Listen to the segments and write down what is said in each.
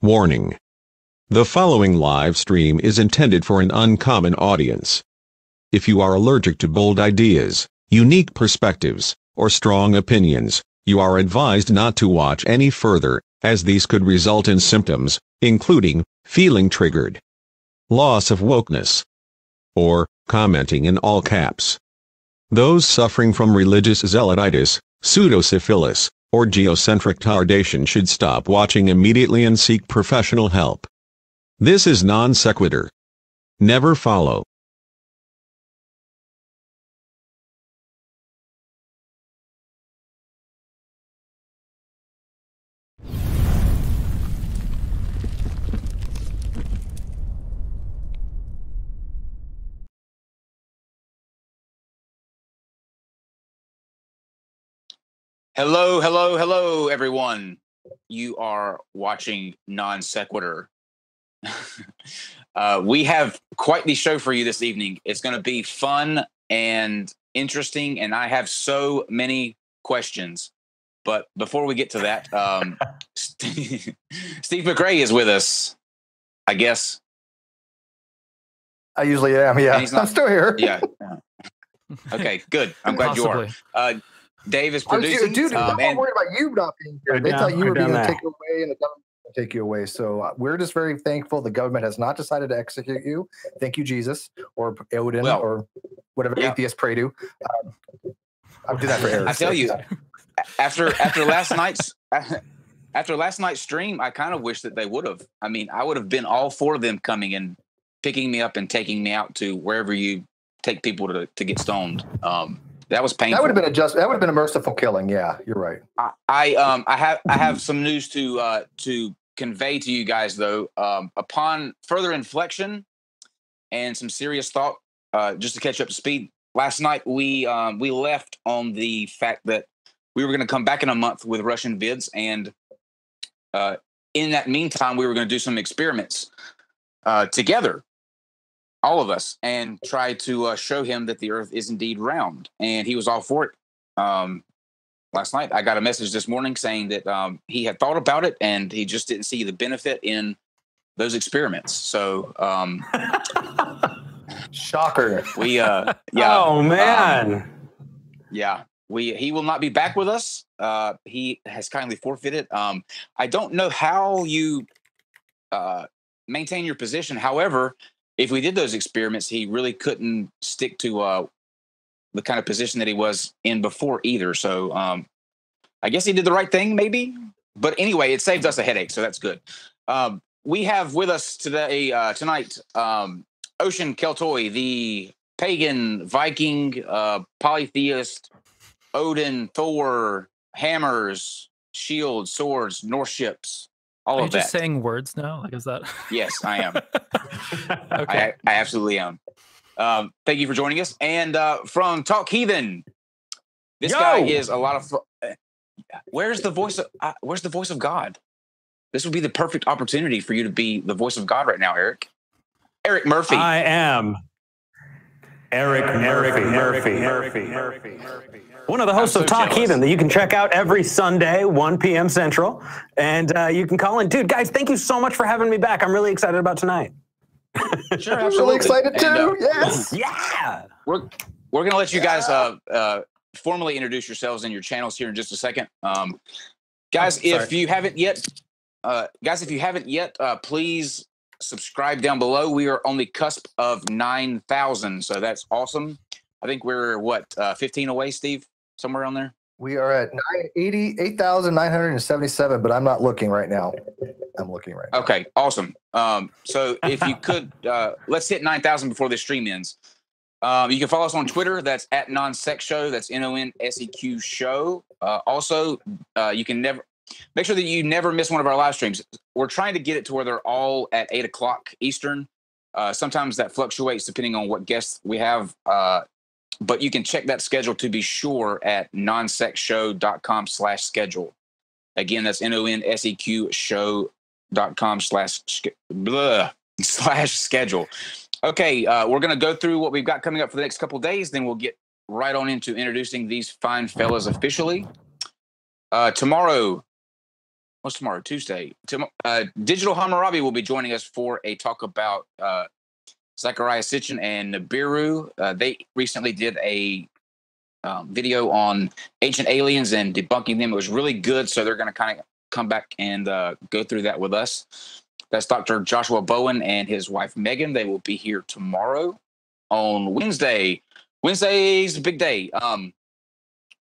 Warning. The following live stream is intended for an uncommon audience. If you are allergic to bold ideas, unique perspectives, or strong opinions, you are advised not to watch any further, as these could result in symptoms, including feeling triggered, loss of wokeness, or commenting in all caps. Those suffering from religious zealotitis, pseudosyphilis, or geocentric tardation should stop watching immediately and seek professional help. This is Non Sequitur. Never follow. Hello, hello, hello, everyone. You are watching Non Sequitur. We have quite the show for you this evening. It's going to be fun and interesting, and I have so many questions. But before we get to that, Steve McRae is with us, I guess. I usually am, yeah. I'm still here. Yeah. Okay, good. I'm glad you are. Dave is producing. Dude, I'm not worried about you not being here. They thought you were being taken away and the government will take you away. So we're just very thankful the government has not decided to execute you. Thank you, Jesus, or Odin, or whatever atheists pray to. I'll do that for Eric. I tell you, after last night's stream, I kind of wish that they would have. I mean, I would have been all for them coming and picking me up and taking me out to wherever you take people to get stoned. That was painful. That would have been a merciful killing. Yeah, you're right. I have some news to convey to you guys though. Upon further inflection and some serious thought, just to catch up to speed. Last night we left on the fact that we were going to come back in a month with Russian vids, and in that meantime we were going to do some experiments together, all of us, and try to show him that the earth is indeed round. And he was all for it. Last night, I got a message this morning saying that he had thought about it and he just didn't see the benefit in those experiments. So, shocker. Oh man. He will not be back with us. He has kindly forfeited. I don't know how you maintain your position. However, if we did those experiments, he really couldn't stick to the kind of position that he was in before either. So I guess he did the right thing, maybe. But anyway, it saved us a headache, so that's good. We have with us tonight, Ocean Keltoi, the pagan, Viking, polytheist, Odin, Thor, hammers, shields, swords, Norse ships. All of that. Are you just saying words now? Like, is that? Yes, I am. Okay. I absolutely am. Thank you for joining us. And from Talk Heathen, this guy is a lot of fun. Where's the voice of God? This would be the perfect opportunity for you to be the voice of God right now, Eric. Eric Murphy. I am Eric Murphy. One of the hosts of Talk Heathen that you can check out every Sunday, 1 p.m. Central. And you can call in. Dude, guys, thank you so much for having me back. I'm really excited about tonight. Sure, I'm really excited too. Yes. Yeah. We're going to let you guys formally introduce yourselves and your channels here in just a second. Guys, if you haven't yet, please subscribe down below. We are on the cusp of 9,000. So that's awesome. I think we're 15 away, Steve? Somewhere around there? We are at 8,977, but I'm not looking right now. I'm looking right now. Okay, awesome. So if you could, let's hit 9,000 before this stream ends. You can follow us on Twitter. That's at NonSec Show. That's NonSeq Show. Also, you can make sure that you never miss one of our live streams. We're trying to get it to where they're all at 8 o'clock Eastern. Sometimes that fluctuates depending on what guests we have. But you can check that schedule to be sure at nonsecshow.com/schedule. Again, that's NonSeq show.com/schedule. Okay, we're going to go through what we've got coming up for the next couple of days. Then we'll get right on into introducing these fine fellas officially. Tomorrow, what's tomorrow? Tuesday. Digital Hammurabi will be joining us for a talk about Zechariah Sitchin and Nibiru. They recently did a video on ancient aliens and debunking them. It was really good, so they're going to kind of come back and go through that with us. That's Dr. Joshua Bowen and his wife Megan. They will be here tomorrow on Wednesday. Wednesday's the big day.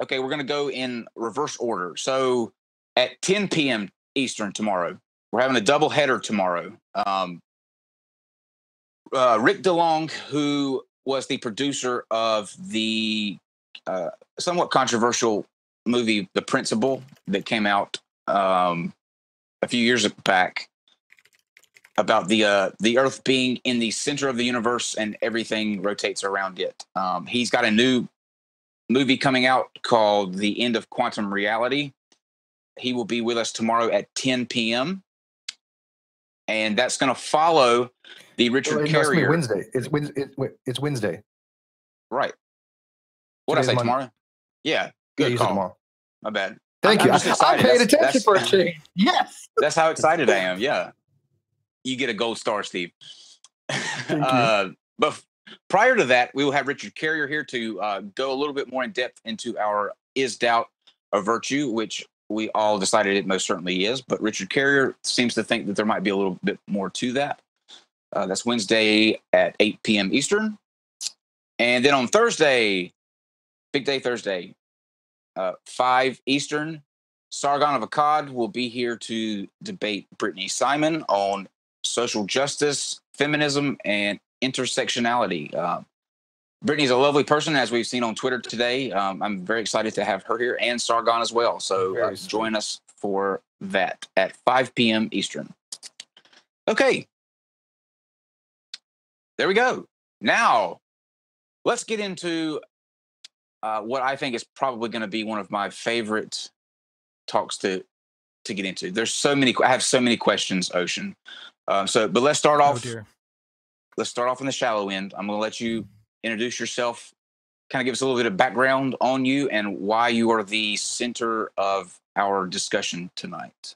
Okay, we're going to go in reverse order. So at 10 p.m. Eastern tomorrow, we're having a double header tomorrow. Rick DeLong, who was the producer of the somewhat controversial movie The Principal that came out a few years back, about the Earth being in the center of the universe and everything rotates around it. He's got a new movie coming out called The End of Quantum Reality. He will be with us tomorrow at 10 p.m. And that's going to follow the Richard Carrier. Wednesday. It's Wednesday. Right. What did I say, tomorrow? Yeah. Good call. Tomorrow. My bad. Thank you. I paid attention for a change. Yes. That's how excited I am. Yeah. You get a gold star, Steve. Thank you. But prior to that, we will have Richard Carrier here to go a little bit more in depth into our Is Doubt a Virtue, which we all decided it most certainly is. But Richard Carrier seems to think that there might be a little bit more to that. That's Wednesday at 8 p.m. Eastern. And then on Thursday, big day Thursday, 5 Eastern, Sargon of Akkad will be here to debate Brittany Simon on social justice, feminism, and intersectionality. Brittany's a lovely person, as we've seen on Twitter today. I'm very excited to have her here, and Sargon as well. So join us for that at 5 p.m. Eastern. Okay. There we go. Now, let's get into what I think is probably going to be one of my favorite talks to get into. There's so many. I have so many questions, Ocean. But let's start off. Let's start off in the shallow end. I'm going to let you introduce yourself, kind of give us a little bit of background on you and why you are the center of our discussion tonight.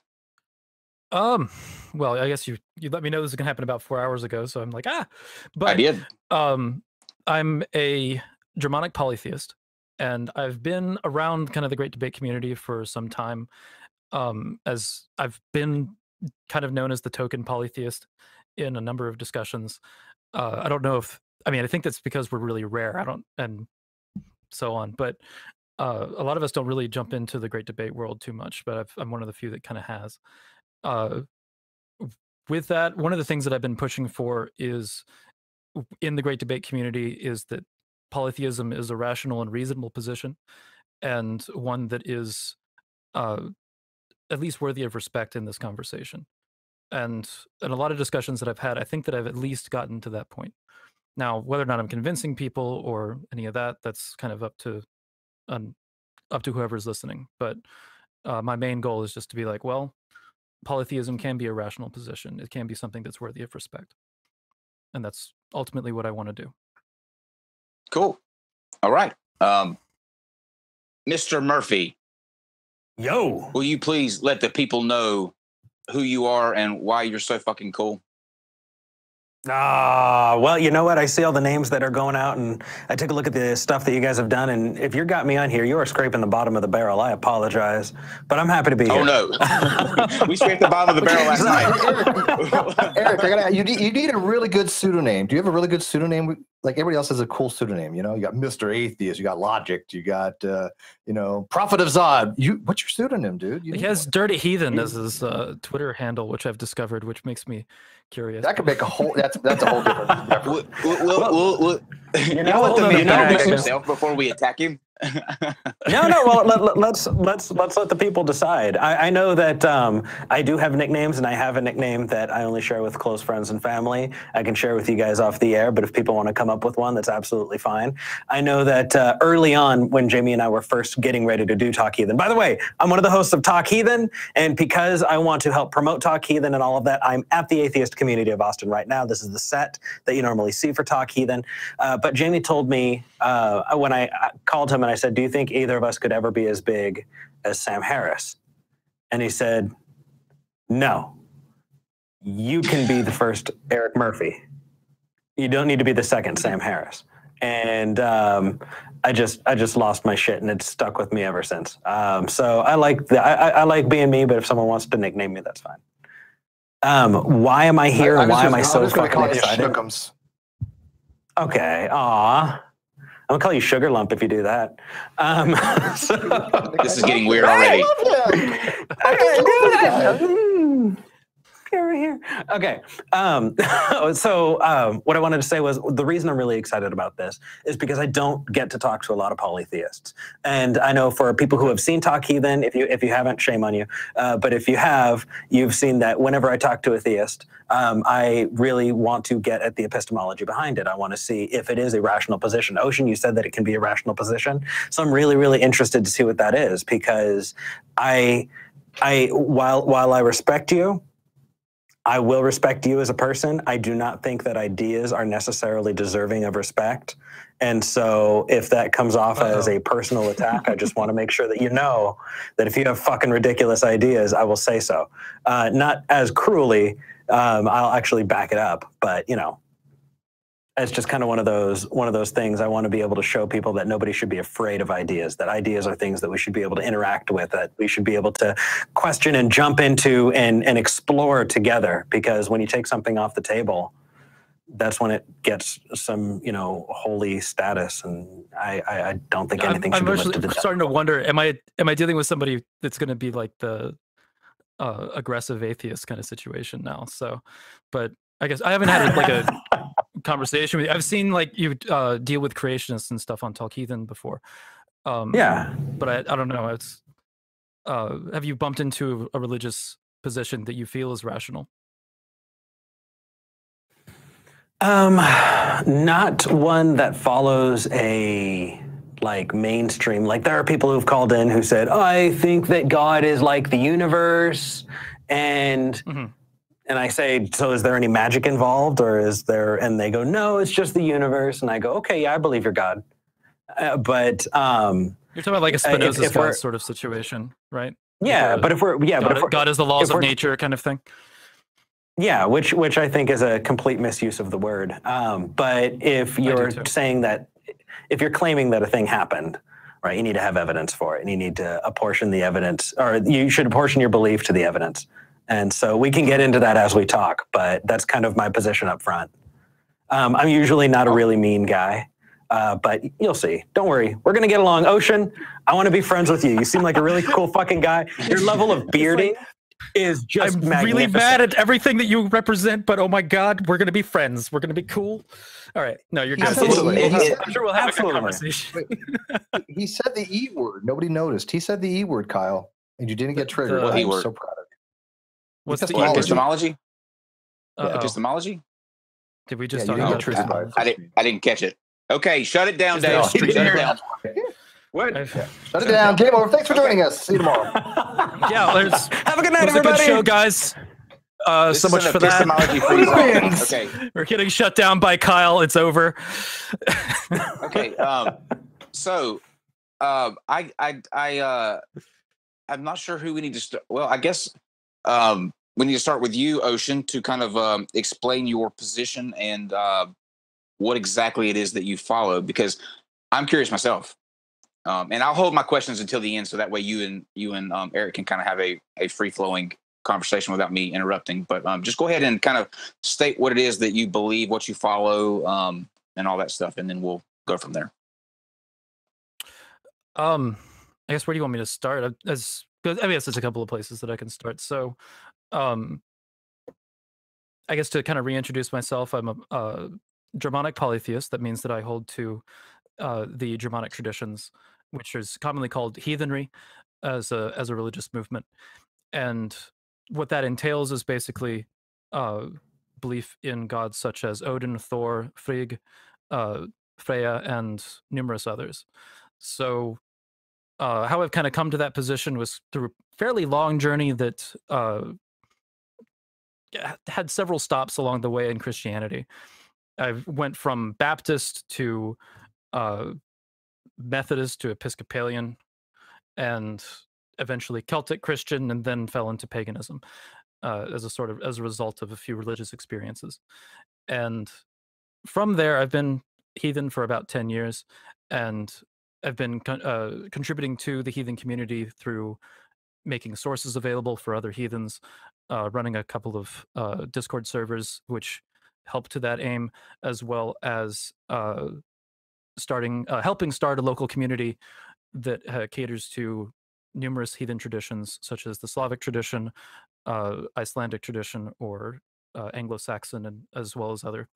Well, I guess you let me know this was going to happen about 4 hours ago, so I'm like, but I did. I'm a Germanic polytheist, and I've been around kind of the great debate community for some time, as I've been kind of known as the token polytheist in a number of discussions. I don't know if, I mean, I think that's because we're really rare. And so on. But a lot of us don't really jump into the great debate world too much, but I'm one of the few that kind of has. With that, one of the things that I've been pushing for is, in the great debate community, is that polytheism is a rational and reasonable position, and one that is at least worthy of respect in this conversation. And in a lot of discussions that I've had, I think that I've at least gotten to that point. Now, whether or not I'm convincing people or any of that, that's kind of up to whoever's listening. But my main goal is just to be like, well, polytheism can be a rational position. It can be something that's worthy of respect. And that's ultimately what I want to do. Cool. All right. Mr. Murphy. Yo. Will you please let the people know who you are and why you're so fucking cool? Well, you know what? I see all the names that are going out, and I took a look at the stuff that you guys have done, and if you got me on here, you are scraping the bottom of the barrel. I apologize, but I'm happy to be here. Oh, no. We scraped the bottom of the barrel last night. Eric, you need a really good pseudonym. Do you have a really good pseudonym? Like everybody else has a cool pseudonym, you know? You got Mr. Atheist, you got Logic, you got, Prophet of Zod. What's your pseudonym, dude? He has Dirty Heathen as his Twitter handle, which I've discovered, which makes me curious. That could make a whole, that's a whole different. We'll you know himself before we attack him. No. Well, let's let the people decide. I know that I do have nicknames, and I have a nickname that I only share with close friends and family. I can share with you guys off the air, but if people want to come up with one, that's absolutely fine. I know that early on, when Jamie and I were first getting ready to do Talk Heathen. By the way, I'm one of the hosts of Talk Heathen, and because I want to help promote Talk Heathen and all of that, I'm at the Atheist Community of Austin right now. This is the set that you normally see for Talk Heathen. But Jamie told me when I called him and I said, do you think either of us could ever be as big as Sam Harris? And he said, no, you can be the first Eric Murphy. You don't need to be the second Sam Harris. And I just lost my shit, and it's stuck with me ever since. So I like being me, but if someone wants to nickname me, that's fine. Why am I here? Why am I so fucking excited? Okay, aw. I'm gonna call you Sugar Lump if you do that. This is getting weird already. Over here. Okay. So what I wanted to say was the reason I'm really excited about this is because I don't get to talk to a lot of polytheists. And I know for people who have seen Talk Heathen, if you haven't, shame on you. But if you have, you've seen that whenever I talk to a theist, I really want to get at the epistemology behind it. I want to see if it is a rational position. Ocean, you said that it can be a rational position. So I'm really, really interested to see what that is, because while I respect you, I will respect you as a person. I do not think that ideas are necessarily deserving of respect. And so if that comes off as a personal attack, I just want to make sure that you know that if you have fucking ridiculous ideas, I will say so. Not as cruelly, I'll actually back it up, but you know, it's just kind of one of those things. I want to be able to show people that nobody should be afraid of ideas, that ideas are things that we should be able to interact with, that we should be able to question and jump into and explore together. Because when you take something off the table, that's when it gets some, you know, holy status. And I don't think anything should be lifted to the I'm starting to wonder, am I dealing with somebody that's going to be like the aggressive atheist kind of situation now? So, but I guess I haven't had like a conversation with you. I've seen like you deal with creationists and stuff on Talk Heathen before. Yeah, but I don't know. It's have you bumped into a religious position that you feel is rational? Not one that follows a like mainstream. Like there are people who've called in who said, I think that God is like the universe, and and I say, so is there any magic involved, or is there? And they go, no, it's just the universe. And I go, okay, yeah, I believe you're God. But you're talking about like a Spinoza's God sort of situation, right? Yeah, but if we're God is the laws of nature kind of thing. Yeah, which I think is a complete misuse of the word. But if you're saying that, if you're claiming that a thing happened, right, you need to have evidence for it, and you need to apportion the evidence, or you should apportion your belief to the evidence. And so we can get into that as we talk, but that's kind of my position up front. I'm usually not a really mean guy, but you'll see. Don't worry. We're going to get along. Ocean, I want to be friends with you. You seem like a really cool fucking guy. Your level of bearding is just magnificent. Really mad at everything that you represent, but oh my God, we're going to be friends. We're going to be cool. All right. No, you're good. Absolutely. I'm sure we'll have a good conversation. He said the E word. Nobody noticed. He said the E word, Kyle, and you didn't get triggered. I'm so proud of you. What's the epistemology? Epistemology? Did we just talk about truth? I didn't catch it. Okay, shut it down, Dave. Shut it down. What? Yeah. Shut it down. Game over. Thanks for joining us. See you tomorrow. Yeah, have a good night, everybody. It was a good show, guys. So much for that. Okay, we're getting shut down by Kyle. It's over. Okay. So, I'm not sure who we need to start. Well, I guess we need to start with you, Ocean, to kind of explain your position and what exactly it is that you follow, because I'm curious myself. And I'll hold my questions until the end, so that way you and Eric can kind of have a free-flowing conversation without me interrupting. But just go ahead and kind of state what it is that you believe, what you follow, and all that stuff, and then we'll go from there. I guess where do you want me to start? I guess there's a couple of places that I can start. So, I guess to kind of reintroduce myself, I'm a Germanic polytheist. That means that I hold to the Germanic traditions, which is commonly called heathenry, as a religious movement. And what that entails is basically belief in gods such as Odin, Thor, Frigg, Freya, and numerous others. So how I've kind of come to that position was through a fairly long journey that had several stops along the way in Christianity. I went from Baptist to Methodist to Episcopalian, and eventually Celtic Christian, and then fell into paganism. as a result of a few religious experiences. And from there, I've been heathen for about 10 years, and I've been contributing to the heathen community through making sources available for other heathens, running a couple of Discord servers, which help to that aim, as well as helping start a local community that caters to numerous heathen traditions, such as the Slavic tradition, Icelandic tradition, or Anglo-Saxon, and as well as other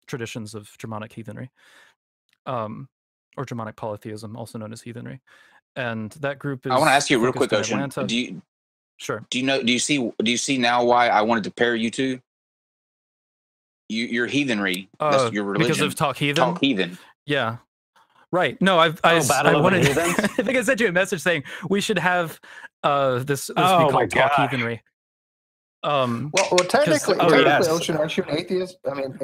traditions of Germanic heathenry, or Germanic polytheism, also known as heathenry. And that group is. I want to ask you a real quick, Ocean. Sure. Do you see now why I wanted to pair you two? Your heathenry, that's your religion. Because of Talk Heathen. Talk Heathen. Yeah. Right. No, I wanted. I think I sent you a message saying we should have this be called Talk Heathenry. Well, technically, yes. Ocean, aren't you an atheist? I mean,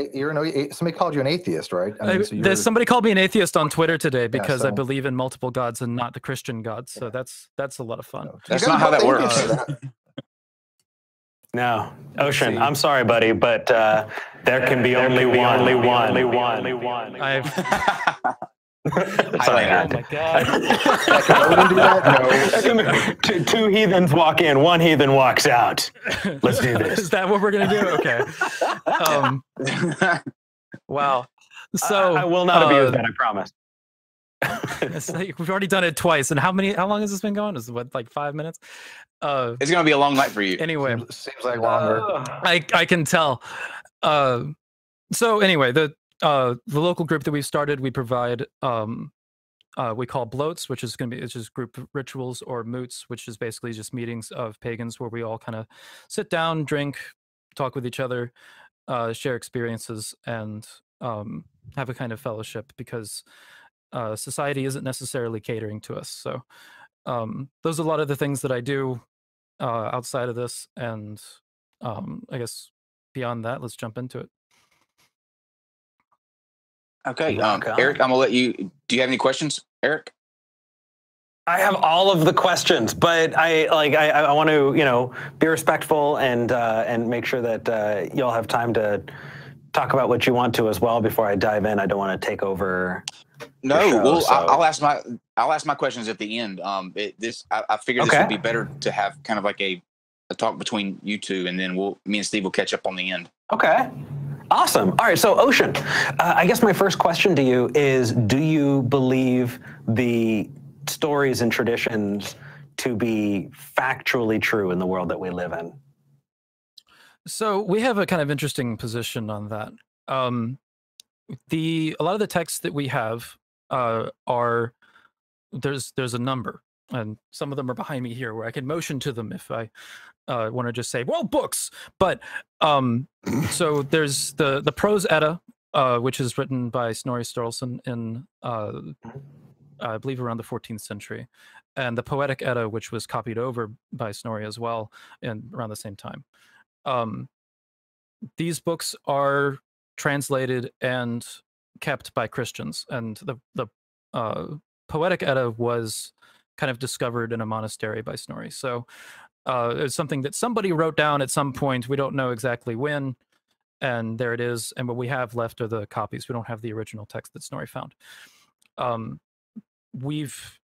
somebody called you an atheist, right? I mean, somebody called me an atheist on Twitter today because I believe in multiple gods and not the Christian God. So that's a lot of fun. That's not how that works. No, Ocean, I'm sorry, buddy, but there can be only one. Oh my God. No. Two heathens walk in, one heathen walks out. Let's do this. Is that what we're going to do? Okay. Wow. So I will not abuse that, I promise. We've already done it twice. And how long has this been going? Is it like 5 minutes? It's going to be a long night for you. Anyway. Seems like longer. I can tell. So anyway, the local group that we started, we provide we call bloats, which is going to be just group rituals, or moots, which is basically just meetings of pagans where we all kind of sit down, drink, talk with each other, share experiences, and have a kind of fellowship, because society isn't necessarily catering to us. So those are a lot of the things that I do outside of this, and I guess beyond that, let's jump into it. Okay, Eric, I'm gonna let you. Do you have any questions, Eric? I have all of the questions, but I want to be respectful and make sure that you'll have time to talk about what you want to as well before I dive in. I don't want to take over. No, I'll ask my questions at the end. I figured this would be better to have kind of like a talk between you two, and then me and Steve will catch up on the end. Okay. Awesome. All right. So, Ocean, I guess my first question to you is, do you believe the stories and traditions to be factually true in the world that we live in? So we have a kind of interesting position on that. A lot of the texts that we have are, there's a number, and some of them are behind me here where I can motion to them if I want to just say, well, books. But so there's the Prose Edda, which is written by Snorri Sturluson in I believe around the 14th century, and the Poetic Edda, which was copied over by Snorri as well, and around the same time. These books are translated and kept by Christians, and the Poetic Edda was kind of discovered in a monastery by Snorri. So it's something that somebody wrote down at some point. We don't know exactly when, and there it is. And what we have left are the copies. We don't have the original text that Snorri found. We've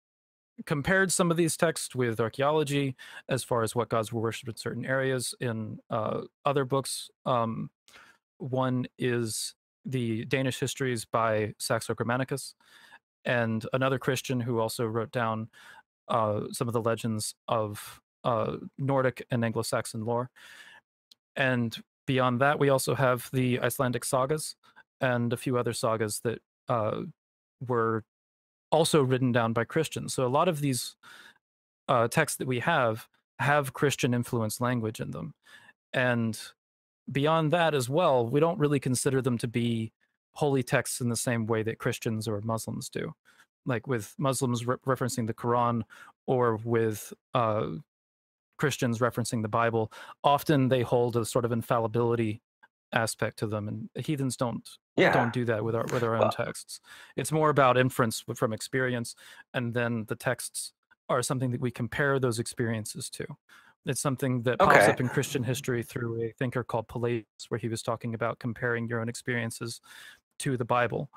compared some of these texts with archaeology as far as what gods were worshipped in certain areas in other books. One is the Danish Histories by Saxo Grammaticus, and another Christian who also wrote down some of the legends of Nordic and Anglo-Saxon lore. And beyond that, we also have the Icelandic sagas and a few other sagas that were also written down by Christians. So a lot of these texts that we have Christian influenced language in them. And beyond that as well, we don't really consider them to be holy texts in the same way that Christians or Muslims do. Like with Muslims referencing the Quran, or with Christians referencing the Bible, often they hold a sort of infallibility aspect to them, and heathens don't do that with our own texts. It's more about inference from experience, and then the texts are something that we compare those experiences to. It's something that pops up in Christian history through a thinker called Pelagius, where he was talking about comparing your own experiences to the Bible.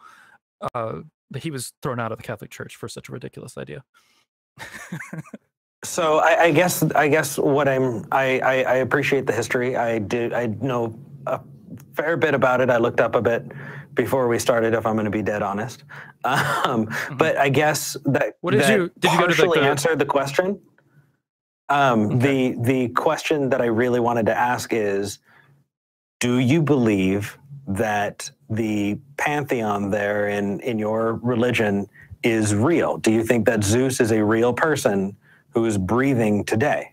But he was thrown out of the Catholic Church for such a ridiculous idea. So I guess what I appreciate the history. I know a fair bit about it. I looked up a bit before we started, if I'm going to be dead honest. But I guess that did you partially answer the question. The question that I really wanted to ask is, do you believe that the pantheon there in your religion is real? Do you think that Zeus is a real person who is breathing today?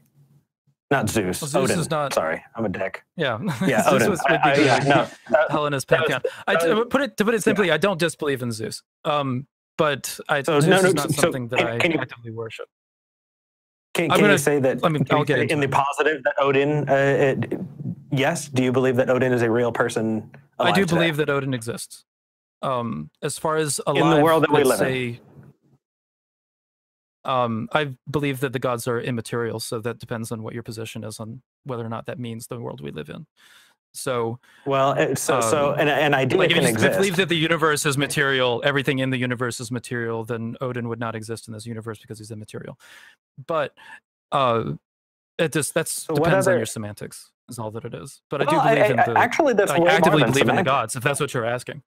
Not Zeus. Well, Zeus Odin. is not. Sorry, I'm a dick. Yeah, yeah, Odin. Hellenist pantheon. To put it simply, I don't disbelieve in Zeus. But Zeus is not something that I actively worship. Can you say that? I'll get in the positive that Odin. Yes. Do you believe that Odin is a real person? I do believe that Odin exists. As far as alive, in the world that we live in. I believe that the gods are immaterial, so that depends on what your position is on whether or not that means the world we live in. So, well, an idea like can if you exist. believe that the universe is material, everything in the universe is material, then Odin would not exist in this universe because he's immaterial. But it just depends on your semantics, is all that it is. But I do believe in the actually that's I actively believe in the gods, if that's what you're asking.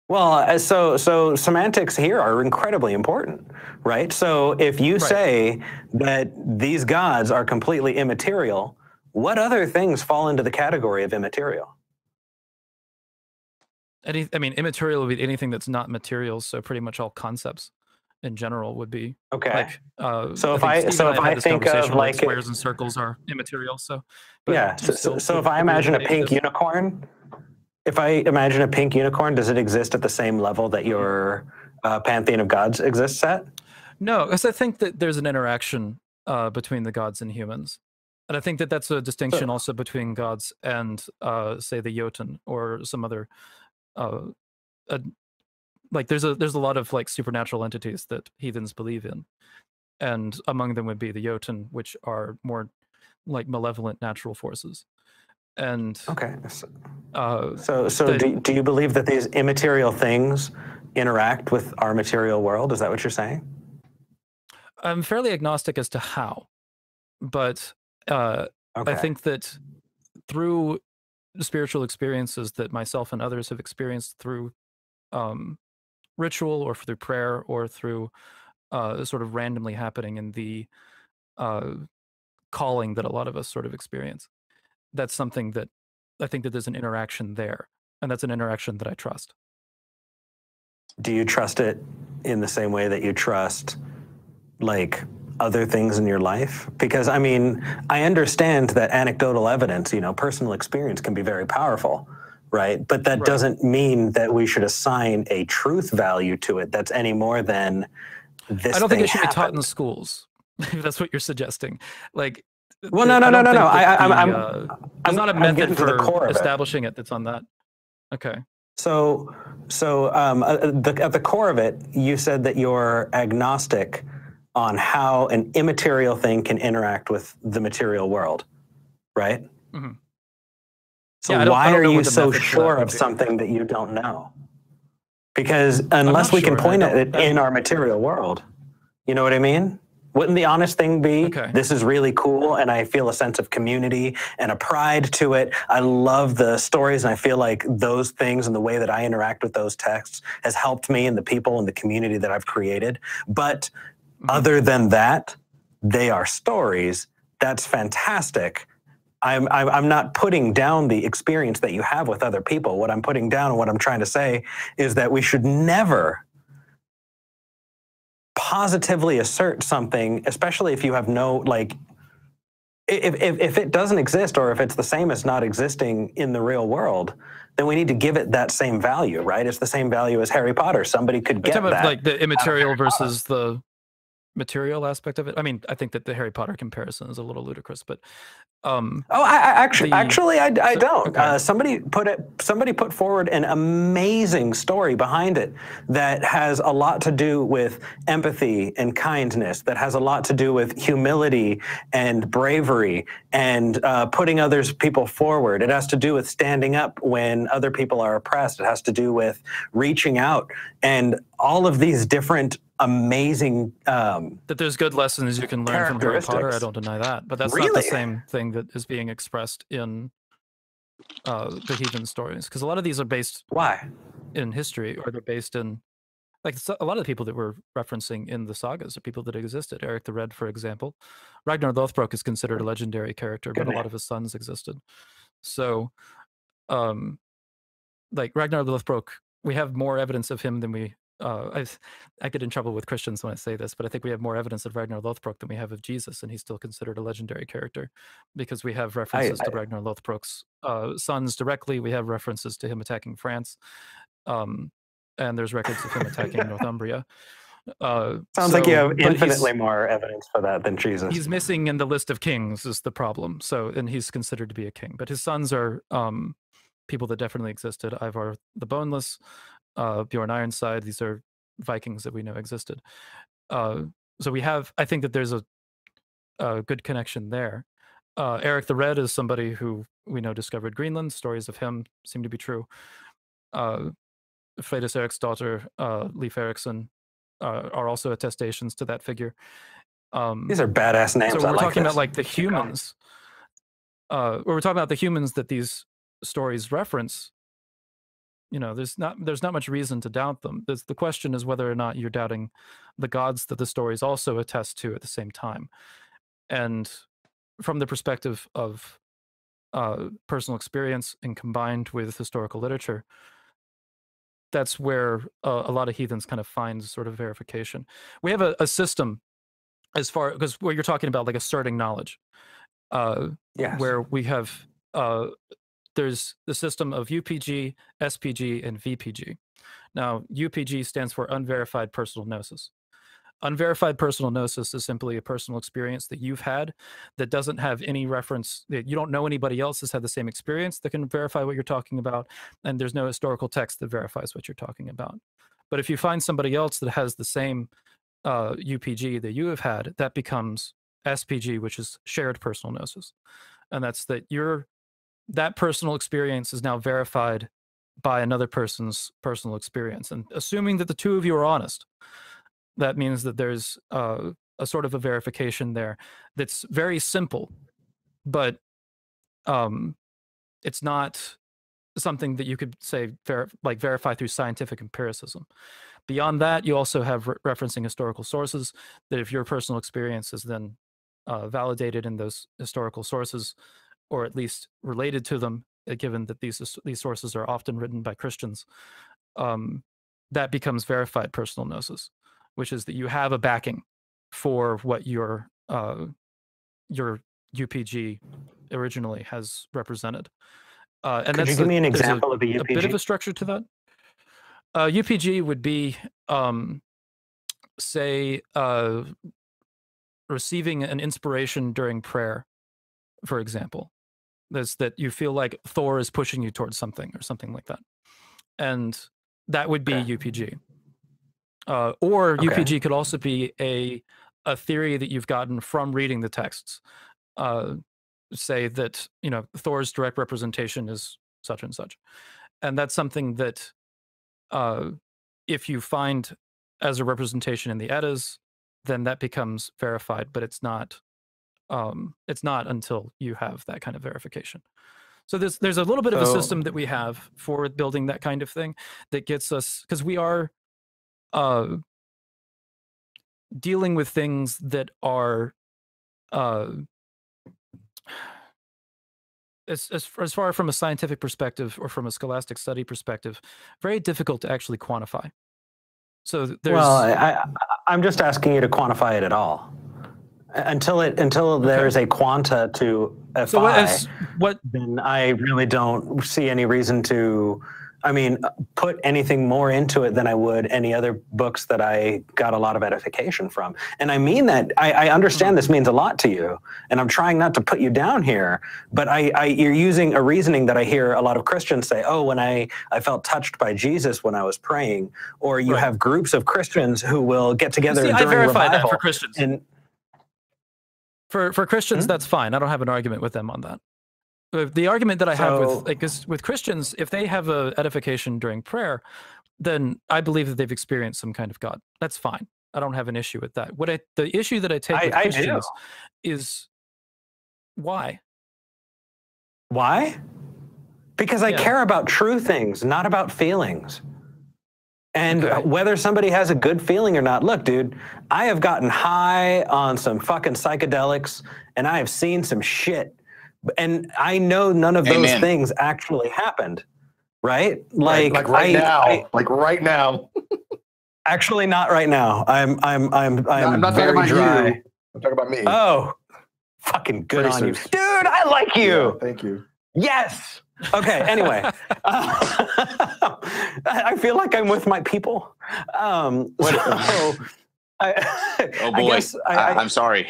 Well, so semantics here are incredibly important, right? So if you say that these gods are completely immaterial, what other things fall into the category of immaterial? Immaterial would be anything that's not material. So pretty much all concepts in general would be like. So if I think of like squares and circles are immaterial. So So if I imagine a pink unicorn. If I imagine a pink unicorn, does it exist at the same level that your pantheon of gods exists at? No, because I think that there's an interaction between the gods and humans. And I think that that's a distinction also between gods and, say, the Jotun or some other... there's a lot of like supernatural entities that heathens believe in. And among them would be the Jotun, which are more like malevolent natural forces. And do you believe that these immaterial things interact with our material world? Is that what you're saying? I'm fairly agnostic as to how, but I think that through spiritual experiences that myself and others have experienced through ritual or through prayer or through sort of randomly happening in the calling that a lot of us sort of experience. That's something that I think that there's an interaction there, and that's an interaction that I trust. Do you trust it in the same way that you trust like other things in your life? Because I mean, I understand that anecdotal evidence, personal experience can be very powerful, right? But that doesn't mean that we should assign a truth value to it that's any more than this. I don't think it should be taught in the schools, if that's what you're suggesting. Like, well, no. I'm not a method for establishing it that's on that. Okay. So at the core of it, you said that you're agnostic on how an immaterial thing can interact with the material world, right? Mm-hmm. So why are you so sure of something that you don't know? Because unless we can point at it in our material world, you know what I mean? Wouldn't the honest thing be, this is really cool, and I feel a sense of community and a pride to it. I love the stories, and I feel like those things and the way that I interact with those texts has helped me and the people and the community that I've created. But other than that, they are stories. That's fantastic. I'm not putting down the experience that you have with other people. What I'm putting down and what I'm trying to say is that we should never positively assert something, especially if you have no, like, if it doesn't exist or if it's the same as not existing in the real world, then we need to give it that same value, right? It's the same value as Harry Potter. Somebody could get that. Like the immaterial versus the material aspect of it. I mean, I think that the Harry Potter comparison is a little ludicrous, but I don't. Okay. Somebody put forward an amazing story behind it that has a lot to do with empathy and kindness, that has a lot to do with humility and bravery and putting people forward. It has to do with standing up when other people are oppressed. It has to do with reaching out, and all of these different amazing that there's good lessons you can learn from Harry Potter. I don't deny that, but that's not the same thing that is being expressed in the heathen stories, because a lot of these are based in history, or they're based in, like, a lot of the people that we're referencing in the sagas are people that existed. Eric the Red, for example. Ragnar Lothbrok is considered a legendary character, but a lot of his sons existed. So like Ragnar Lothbrok, we have more evidence of him than we I get in trouble with Christians when I say this, but I think we have more evidence of Ragnar Lothbrok than we have of Jesus, and he's still considered a legendary character because we have references to Ragnar Lothbrok's sons directly. We have references to him attacking France, and there's records of him attacking Northumbria. Sounds like you have infinitely more evidence for that than Jesus. He's missing in the list of kings is the problem. So, and he's considered to be a king, but his sons are people that definitely existed. Ivar the Boneless, Bjorn Ironside. These are Vikings that we know existed. So we have, I think that there's a good connection there. Eric the Red is somebody who we know discovered Greenland. Stories of him seem to be true. Freydis Erik's daughter, Leif Erikson, are also attestations to that figure. These are badass names. So we're talking about like the humans. We're talking about the humans that these stories reference. You know, there's not much reason to doubt them. The question is whether or not you're doubting the gods that the stories also attest to at the same time. And from the perspective of personal experience and combined with historical literature, that's where a lot of heathens kind of find sort of verification. We have a system as far, because what you're talking about, like asserting knowledge, yes, where we have there's the system of UPG, SPG, and VPG. Now, UPG stands for unverified personal gnosis. Unverified personal gnosis is simply a personal experience that you've had that doesn't have any reference. You don't know anybody else has had the same experience that can verify what you're talking about, and there's no historical text that verifies what you're talking about. But if you find somebody else that has the same UPG that you have had, that becomes SPG, which is shared personal gnosis. And that's that that personal experience is now verified by another person's personal experience. And assuming that the two of you are honest, that means that there's a sort of a verification there that's very simple, but it's not something that you could say verify through scientific empiricism. Beyond that, you also have referencing historical sources, that if your personal experience is then validated in those historical sources, or at least related to them, given that these sources are often written by Christians, that becomes verified personal gnosis, which is that you have a backing for what your UPG originally has represented. And could you give me an example of a UPG? A bit of a structure to that. UPG would be, say, receiving an inspiration during prayer, for example. That's that you feel like Thor is pushing you towards something or something like that. And that would be UPG. Or UPG could also be a theory that you've gotten from reading the texts. Say that, you know, Thor's direct representation is such and such. And that's something that if you find as a representation in the Eddas, then that becomes verified, but it's not until you have that kind of verification. So there's a little bit of a system that we have for building that kind of thing that gets us, because we are dealing with things that are as far from a scientific perspective or from a scholastic study perspective, very difficult to actually quantify. So there's, well, I'm just asking you to quantify it at all. Until there's a quanta to FI, so what then I really don't see any reason to I mean, put anything more into it than I would any other books that I got a lot of edification from. And I mean that, I understand this means a lot to you, and I'm trying not to put you down here, but you're using a reasoning that I hear a lot of Christians say, oh, when I felt touched by Jesus when I was praying, or you have groups of Christians who will get together during revival. I verify that for Christians. And, for Christians, that's fine. I don't have an argument with them on that. The argument that I have with Christians, if they have a edification during prayer, then I believe that they've experienced some kind of God. That's fine. I don't have an issue with that. The issue that I take with Christians is why? Why? Because I care about true things, not about feelings. And whether somebody has a good feeling or not, look, dude, I have gotten high on some fucking psychedelics, and I have seen some shit. And I know none of those things actually happened, right? Like right now. Actually, not right now. I'm not very talking about dry. You. I'm talking about me. Oh, fucking good on you, dude. I like you. Yeah, thank you. Yes. Okay. Anyway, I feel like I'm with my people. Oh boy, I'm sorry.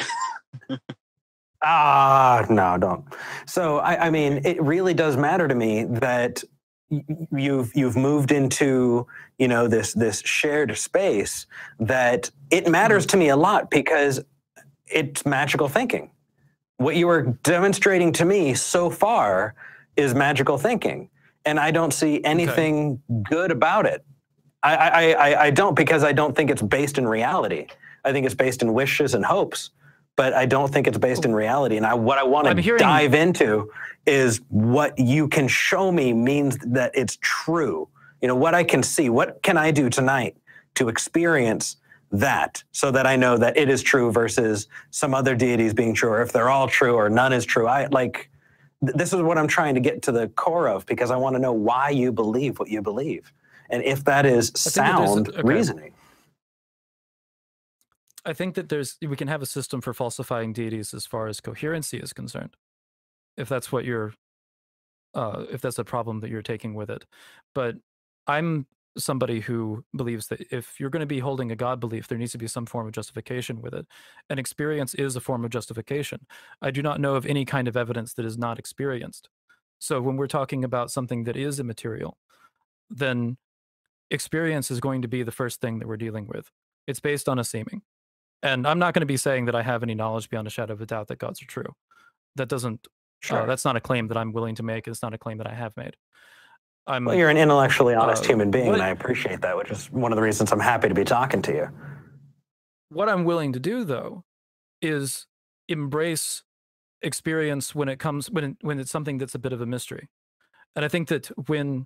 No, don't. So I mean, it really does matter to me that you've moved into, you know, this shared space, that it matters to me a lot because it's magical thinking. What you are demonstrating to me so far is magical thinking, and I don't see anything good about it. I don't, because I don't think it's based in reality. I think it's based in wishes and hopes, but I don't think it's based in reality. And what I want to dive into is what you can show me means that it's true. You know, what I can see. What can I do tonight to experience that, so that I know that it is true versus some other deities being true, or if they're all true or none is true. This is what I'm trying to get to the core of, because I want to know why you believe what you believe, and if that is sound reasoning. I think that we can have a system for falsifying deities as far as coherency is concerned, if that's what if that's a problem that you're taking with it. But I'm somebody who believes that if you're going to be holding a God belief, there needs to be some form of justification with it. And experience is a form of justification. I do not know of any kind of evidence that is not experienced. So when we're talking about something that is immaterial, then experience is going to be the first thing that we're dealing with. It's based on a seeming. And I'm not going to be saying that I have any knowledge beyond a shadow of a doubt that gods are true. That doesn't, that's not a claim that I'm willing to make. It's not a claim that I have made. Well, you're an intellectually honest human being, and I appreciate that, which is one of the reasons I'm happy to be talking to you. What I'm willing to do, though, is embrace experience when it's something that's a bit of a mystery. And I think that when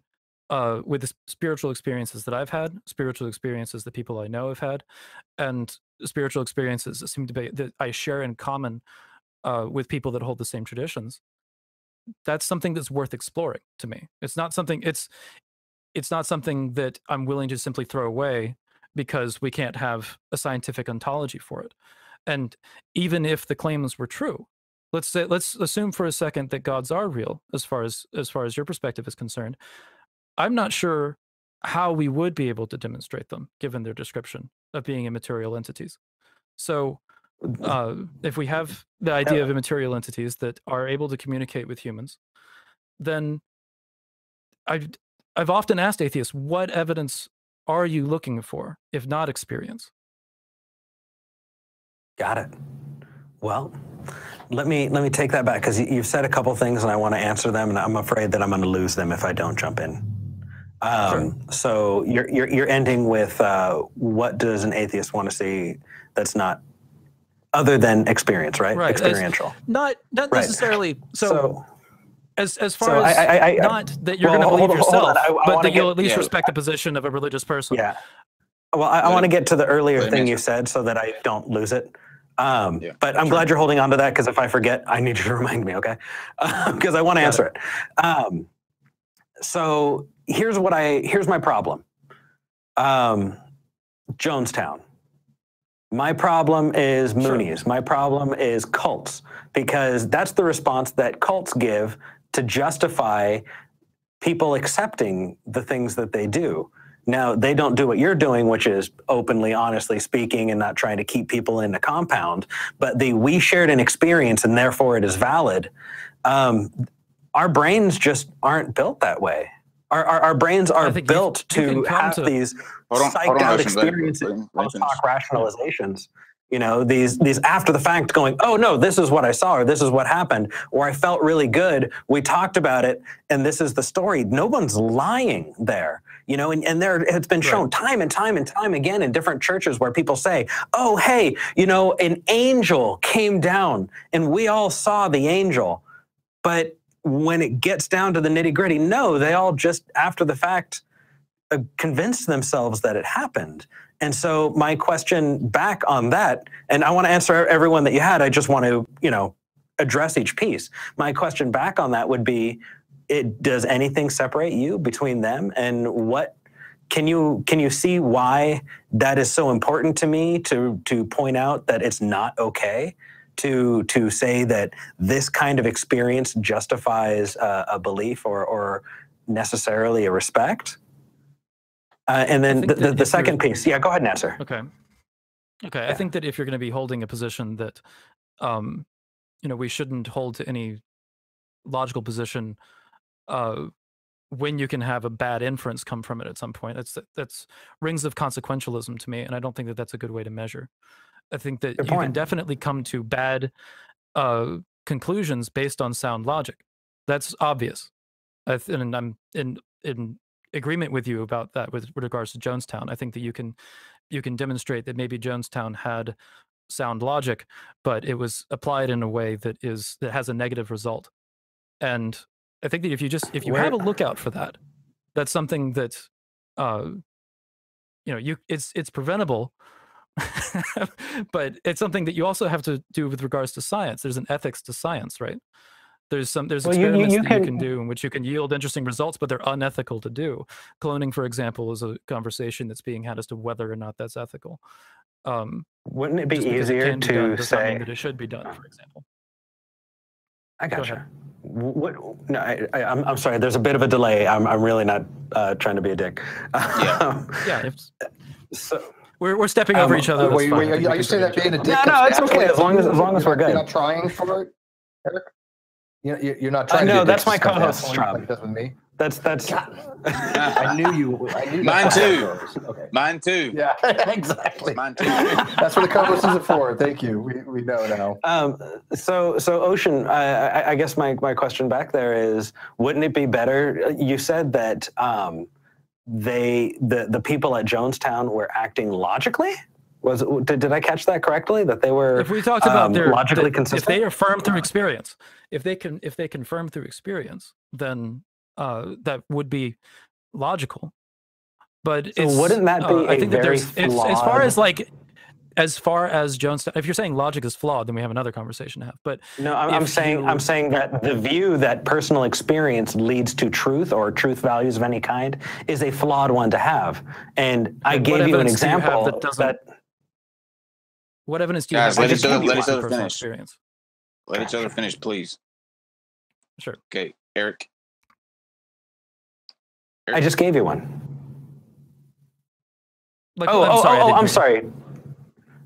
with the spiritual experiences that I've had, spiritual experiences that people I know have had, and spiritual experiences that seem to be that I share in common with people that hold the same traditions, that's something that's worth exploring to me. It's not something it's not something that I'm willing to simply throw away because we can't have a scientific ontology for it. And even if the claims were true, let's assume for a second that gods are real as far as your perspective is concerned. I'm not sure how we would be able to demonstrate them given their description of being immaterial entities. So if we have the idea of immaterial entities that are able to communicate with humans, then I've often asked atheists, what evidence are you looking for, if not experience? Got it. Well, let me take that back, because you've said a couple things and I want to answer them, and I'm afraid that I'm going to lose them if I don't jump in. Sure. So you're ending with what does an atheist want to see that's not other than experience, right? Right. Experiential. Not necessarily. So as far as not that you're going to believe yourself, but that you'll at least respect the position of a religious person. Yeah. Well, I want to get to the earlier thing you said so that I don't lose it. But I'm glad you're holding on to that, because if I forget, I need you to remind me, okay? Because I want to answer it. So here's my problem. Jonestown. My problem is Moonies. Sure. My problem is cults, because that's the response that cults give to justify people accepting the things that they do. Now, they don't do what you're doing, which is openly, honestly speaking and not trying to keep people in a compound, but we shared an experience and therefore it is valid. Our brains just aren't built that way. Our brains are built to have these psyched out experiences, post-hoc rationalizations. You know, these after the fact going, oh no, this is what I saw, or this is what happened, or I felt really good. We talked about it, and this is the story. No one's lying there, you know, and there it's been shown time and time and time again in different churches where people say, oh, hey, you know, an angel came down and we all saw the angel. But when it gets down to the nitty gritty, no, they all just after the fact convinced themselves that it happened. And so my question back on that, and I want to answer everyone that you had, I just want to, you know, address each piece. My question back on that would be, does anything separate you between them? And what can you see why that is so important to me to point out that it's not okay to say that this kind of experience justifies a belief or necessarily a respect? And then the second piece. Yeah, go ahead and answer. Okay. Yeah. I think that if you're going to be holding a position that, you know, we shouldn't hold to any logical position when you can have a bad inference come from it at some point, that's rings of consequentialism to me, and I don't think that that's a good way to measure. I think that you can definitely come to bad conclusions based on sound logic. That's obvious. And I'm in agreement with you about that with regards to Jonestown. I think that you can demonstrate that maybe Jonestown had sound logic, but it was applied in a way that has a negative result. And I think that if you have a lookout for that, that's something that you know, it's preventable. But it's something that you also have to do with regards to science. There's an ethics to science, right? There's experiments that you can do in which you can yield interesting results, but they're unethical to do. Cloning, for example, is a conversation that's being had as to whether or not that's ethical. Wouldn't it be easier to say that it should be done, for example? I gotcha. No, I'm sorry. There's a bit of a delay. I'm really not trying to be a dick. Yeah. So we're stepping over each other. Are you saying that being a dick? No, it's okay as long as we're good. You're not trying for it, Eric? You're not trying. No, that's my co-host's job. Like that's with me. That's. I knew you. Mine too. Okay. Mine too. Yeah, exactly. Mine too. That's what the co-host is for. Thank you. We know now. So Ocean, I guess my question back there is, wouldn't it be better? You said that the people at Jonestown were acting logically. Did I catch that correctly? That they were, if we talked about their logically consistent. If they affirm through experience, if they confirm through experience, then that would be logical. But so wouldn't that be I think that very flawed... as far as Jonestown, if you're saying logic is flawed, then we have another conversation to have. But no, I'm saying that the view that personal experience leads to truth or truth values of any kind is a flawed one to have. And I gave you an example that. What evidence do you have? Let each other finish. Experience? Let each other finish, please. Sure. Okay, Eric. I just gave you one. I'm sorry.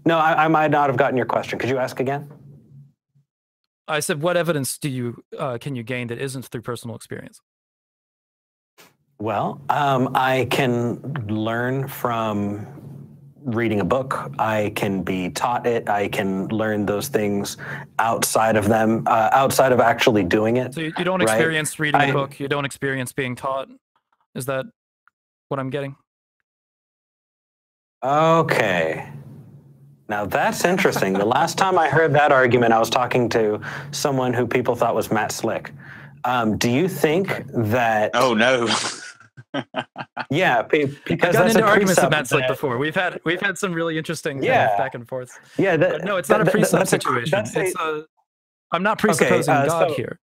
No, I might not have gotten your question. Could you ask again? I said, what evidence can you gain that isn't through personal experience? Well, I can learn from reading a book. I can be taught it. I can learn those things outside of them, outside of actually doing it. So you don't experience reading a book. You don't experience being taught. Is that what I'm getting? Okay. Now that's interesting. The last time I heard that argument, I was talking to someone who people thought was Matt Slick. Do you think that... Oh, no. Yeah, because I've gotten into arguments with Matt Slick before. We've had some really interesting back and forth. Yeah, no, it's not a precept situation. I'm not presupposing God here.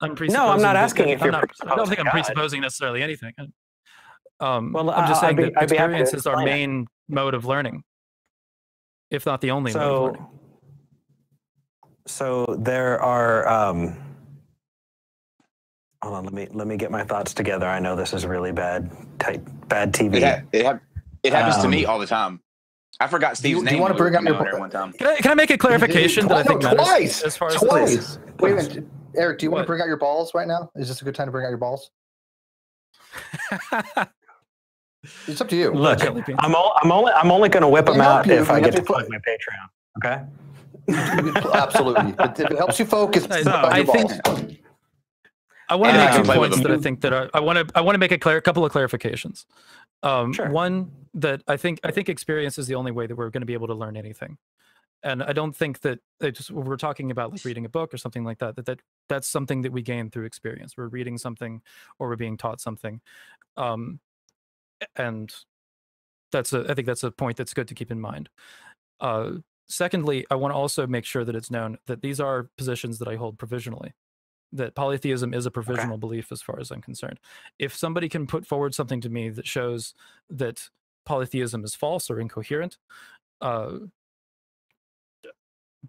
No, I'm not asking if you're. I don't think I'm presupposing necessarily anything. I'm just saying that experience is our main mode of learning, if not the only mode of learning. So there are. Hold on, let me get my thoughts together. I know this is really bad TV. It happens to me all the time. I forgot Steve's name. Do you want to bring up your one time? Can I make a clarification that I think matters as far as twice? Wait a minute, Eric. Do you want to bring out your balls right now? Is this a good time to bring out your balls? It's up to you. Look, I'm only going to whip them out if I get to plug my Patreon. Okay. Absolutely. But if it helps you focus, I think I want to make 2 points that I think that I want to make a couple of clarifications. Sure. One, that I think experience is the only way that we're going to be able to learn anything, and I don't think that we're talking about like reading a book or something like that. That's something that we gain through experience. We're reading something or we're being taught something, and I think that's a point that's good to keep in mind. Secondly, I want to also make sure that it's known that these are positions that I hold provisionally. That polytheism is a provisional belief as far as I'm concerned. If somebody can put forward something to me that shows that polytheism is false or incoherent,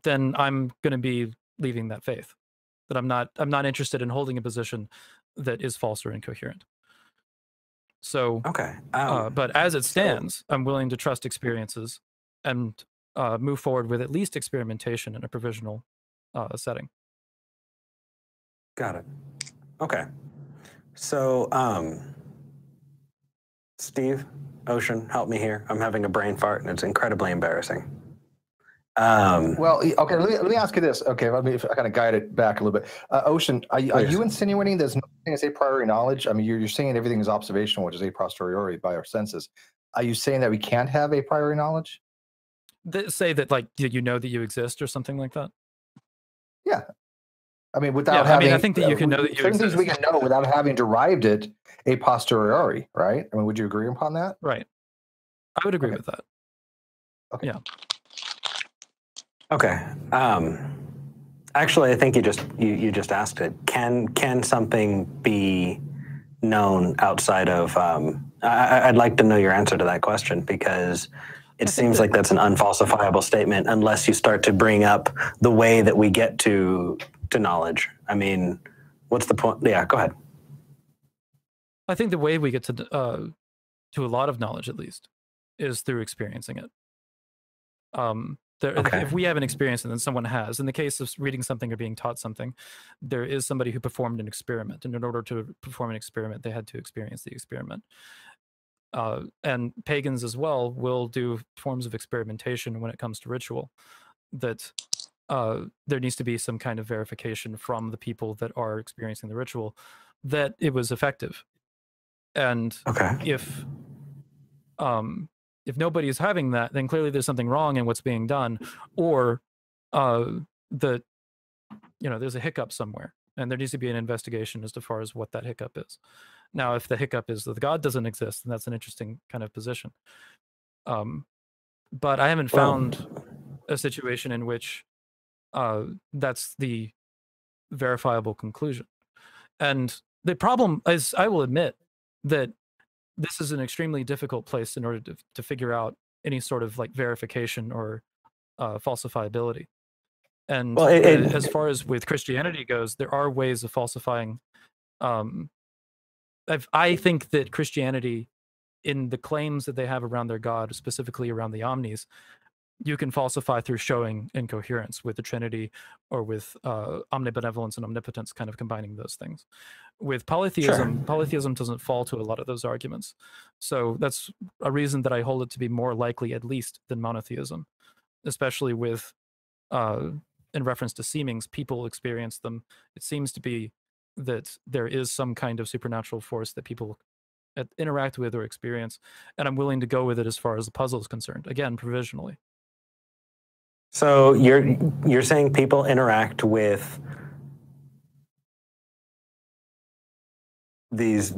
then I'm going to be leaving that faith. That I'm not interested in holding a position that is false or incoherent. So, but as it stands, I'm willing to trust experiences and move forward with at least experimentation in a provisional setting. Got it. Okay. So, Steve, Ocean, help me here. I'm having a brain fart, and it's incredibly embarrassing. Well, okay. Let me ask you this. Okay, if I kind of guide it back a little bit. Ocean, are you insinuating there's nothing as a priori knowledge? I mean, you're saying everything is observational, which is a posteriori by our senses. Are you saying that we can't have a priori knowledge? Say that, like, you know that you exist or something like that? Yeah. I mean, without having... I think that you can know that you certain exist. things we can know without having derived it a posteriori, right? I mean, would you agree upon that? Right. I would agree with that. Okay. Yeah. Okay. Actually, I think you just asked it. Can something be known outside of... I'd like to know your answer to that question, because it seems like that's an unfalsifiable statement unless you start to bring up the way that we get to knowledge. I mean, what's the point? Yeah, go ahead. I think the way we get to a lot of knowledge, at least, is through experiencing it. If we haven't experienced it, then someone has. In the case of reading something or being taught something, there is somebody who performed an experiment, and in order to perform an experiment, they had to experience the experiment. And pagans as well will do forms of experimentation when it comes to ritual, that there needs to be some kind of verification from the people that are experiencing the ritual that it was effective. And if nobody is having that, then clearly there's something wrong in what's being done, or there's a hiccup somewhere, and there needs to be an investigation as far as what that hiccup is. Now, if the hiccup is that God doesn't exist, then that's an interesting kind of position. But I haven't found a situation in which that's the verifiable conclusion. And the problem is, I will admit that this is an extremely difficult place in order to figure out any sort of like verification or falsifiability. And as far as with Christianity goes, there are ways of falsifying. I think that Christianity, in the claims that they have around their God, specifically around the omnis, you can falsify through showing incoherence with the Trinity, or with omnibenevolence and omnipotence, kind of combining those things. With polytheism, polytheism doesn't fall to a lot of those arguments. So that's a reason that I hold it to be more likely, at least, than monotheism, especially with, in reference to seemings, people experience them. It seems to be that there is some kind of supernatural force that people interact with or experience, and I'm willing to go with it as far as the puzzle is concerned. Again, provisionally. So you're saying people interact with these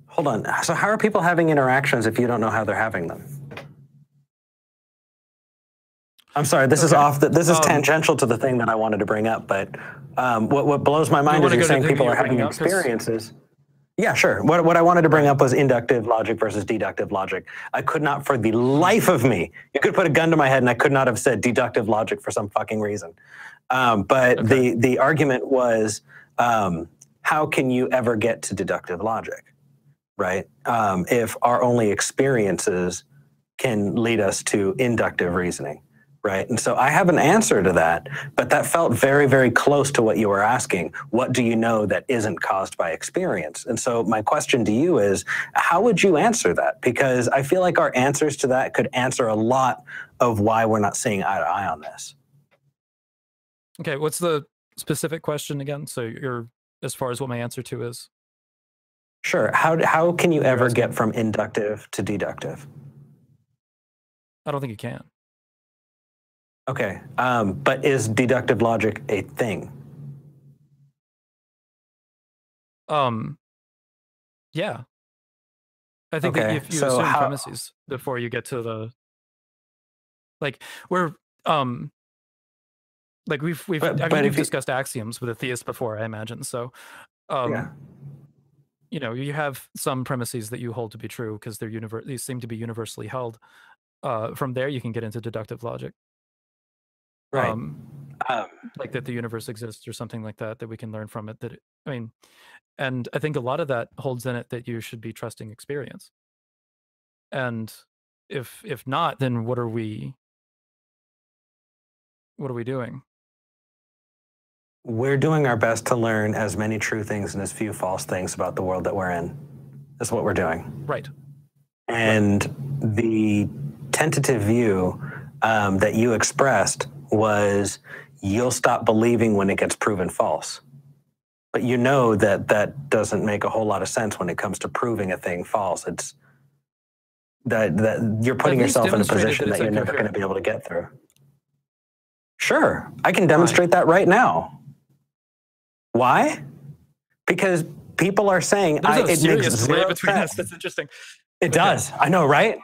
hold on. So how are people having interactions if you don't know how they're having them? I'm sorry, this is this is tangential to the thing that I wanted to bring up, but what blows my mind is you're saying people are having experiences. Yeah, sure. What I wanted to bring up was inductive logic versus deductive logic. I could not, for the life of me, you could put a gun to my head and I could not have said deductive logic for some fucking reason. But the argument was how can you ever get to deductive logic, right? If our only experiences can lead us to inductive reasoning, right? And so I have an answer to that, but that felt very, very close to what you were asking. What do you know that isn't caused by experience? And so my question to you is, how would you answer that? Because I feel like our answers to that could answer a lot of why we're not seeing eye to eye on this. Okay, what's the specific question again? So you're, as far as what my answer to is? Sure. How can you ever get from inductive to deductive? I don't think you can. Okay, but is deductive logic a thing? Yeah. I think that if you assume premises before you get to the, like, we're like we've discussed axioms with a theist before, I imagine. So you know, you have some premises that you hold to be true because these seem to be universally held. From there you can get into deductive logic. Right. Like that the universe exists or something like that, that we can learn from it. I mean, and I think a lot of that holds in it that you should be trusting experience. And if not, then what are we doing? We're doing our best to learn as many true things and as few false things about the world that we're in. That's what we're doing. Right. And the tentative view that you expressed was you'll stop believing when it gets proven false. But you know that that doesn't make a whole lot of sense when it comes to proving a thing false. It's that you're putting yourself in a position that you're never going to be able to get through. Sure, I can demonstrate that right now. Why? Because people are saying it makes zero between us. That's interesting. It does. I know, right?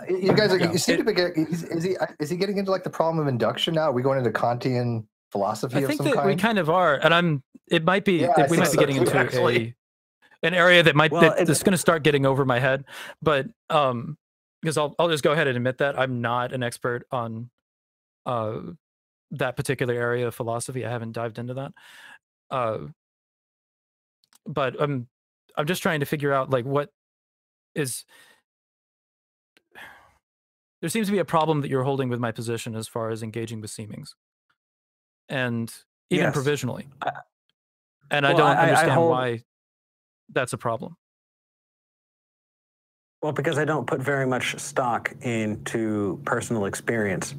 You guys, you seem to be getting, is he getting into like the problem of induction now? Are we going into Kantian philosophy of some kind? I think that we kind of are, and it might be that we might be getting into an area that that's going to start getting over my head. But because I'll just go ahead and admit that I'm not an expert on that particular area of philosophy. I haven't dived into that. But I'm just trying to figure out like what is. There seems to be a problem that you're holding with my position as far as engaging with seemings, and even provisionally. And I don't understand why that's a problem. Well, because I don't put very much stock into personal experience,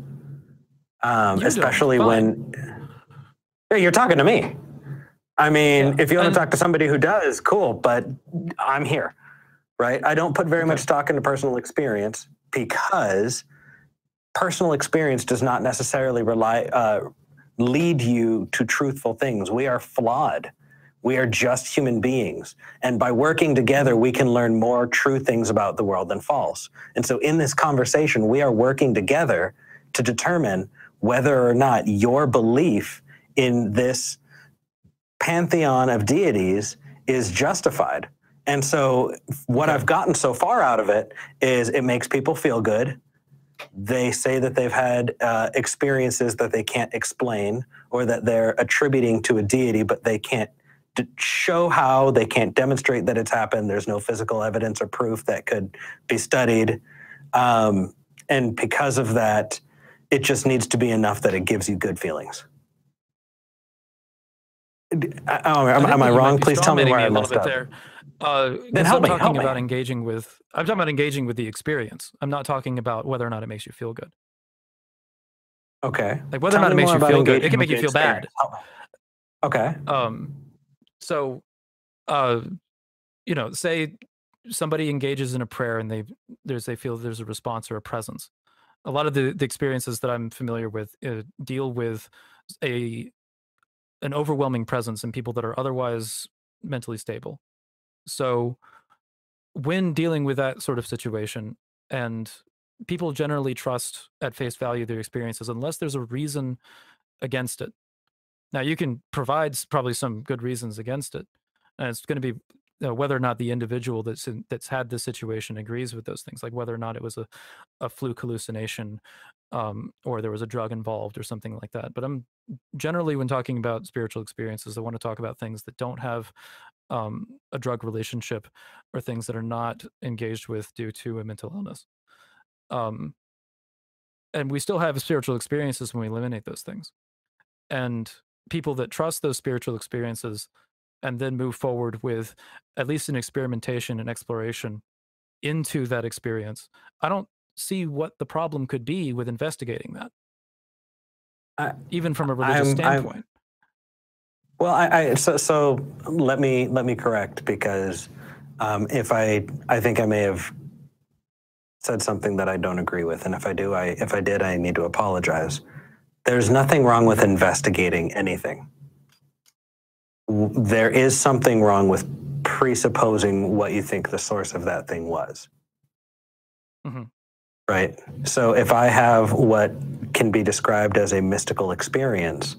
especially when you're talking to me. I mean, if you want to talk to somebody who does, cool, but I'm here, right? I don't put very much stock into personal experience because personal experience does not necessarily lead you to truthful things. We are flawed. We are just human beings. And by working together, we can learn more true things about the world than false. And so in this conversation, we are working together to determine whether or not your belief in this pantheon of deities is justified. And so what I've gotten so far out of it is it makes people feel good. They say that they've had experiences that they can't explain or that they're attributing to a deity, but they can't show how, they can't demonstrate that it's happened. There's no physical evidence or proof that could be studied. And because of that, it just needs to be enough that it gives you good feelings. Am I wrong? Please tell me where I messed up. Then help me. I'm talking about engaging with the experience. I'm not talking about whether or not it makes you feel good. Okay. Like whether or not it makes you feel good, it can make you feel bad. Okay. So, you know, say somebody engages in a prayer and they feel there's a response or a presence. A lot of the experiences that I'm familiar with deal with an overwhelming presence in people that are otherwise mentally stable. So when dealing with that sort of situation, and people generally trust at face value their experiences unless there's a reason against it. Now you can provide probably some good reasons against it, and it's going to be whether or not the individual that's had this situation agrees with those things, like whether or not it was a fluke hallucination, or there was a drug involved or something like that. But I'm generally, when talking about spiritual experiences, I want to talk about things that don't have a drug relationship or things that are not engaged with due to a mental illness. And we still have spiritual experiences when we eliminate those things. And people that trust those spiritual experiences and then move forward with at least an experimentation and exploration into that experience, I don't see what the problem could be with investigating that, even from a religious standpoint. Well, so let me correct, because if I think I may have said something that I don't agree with, and if I did, I need to apologize. There's nothing wrong with investigating anything. There is something wrong with presupposing what you think the source of that thing was. Mm-hmm. Right? So if I have what can be described as a mystical experience,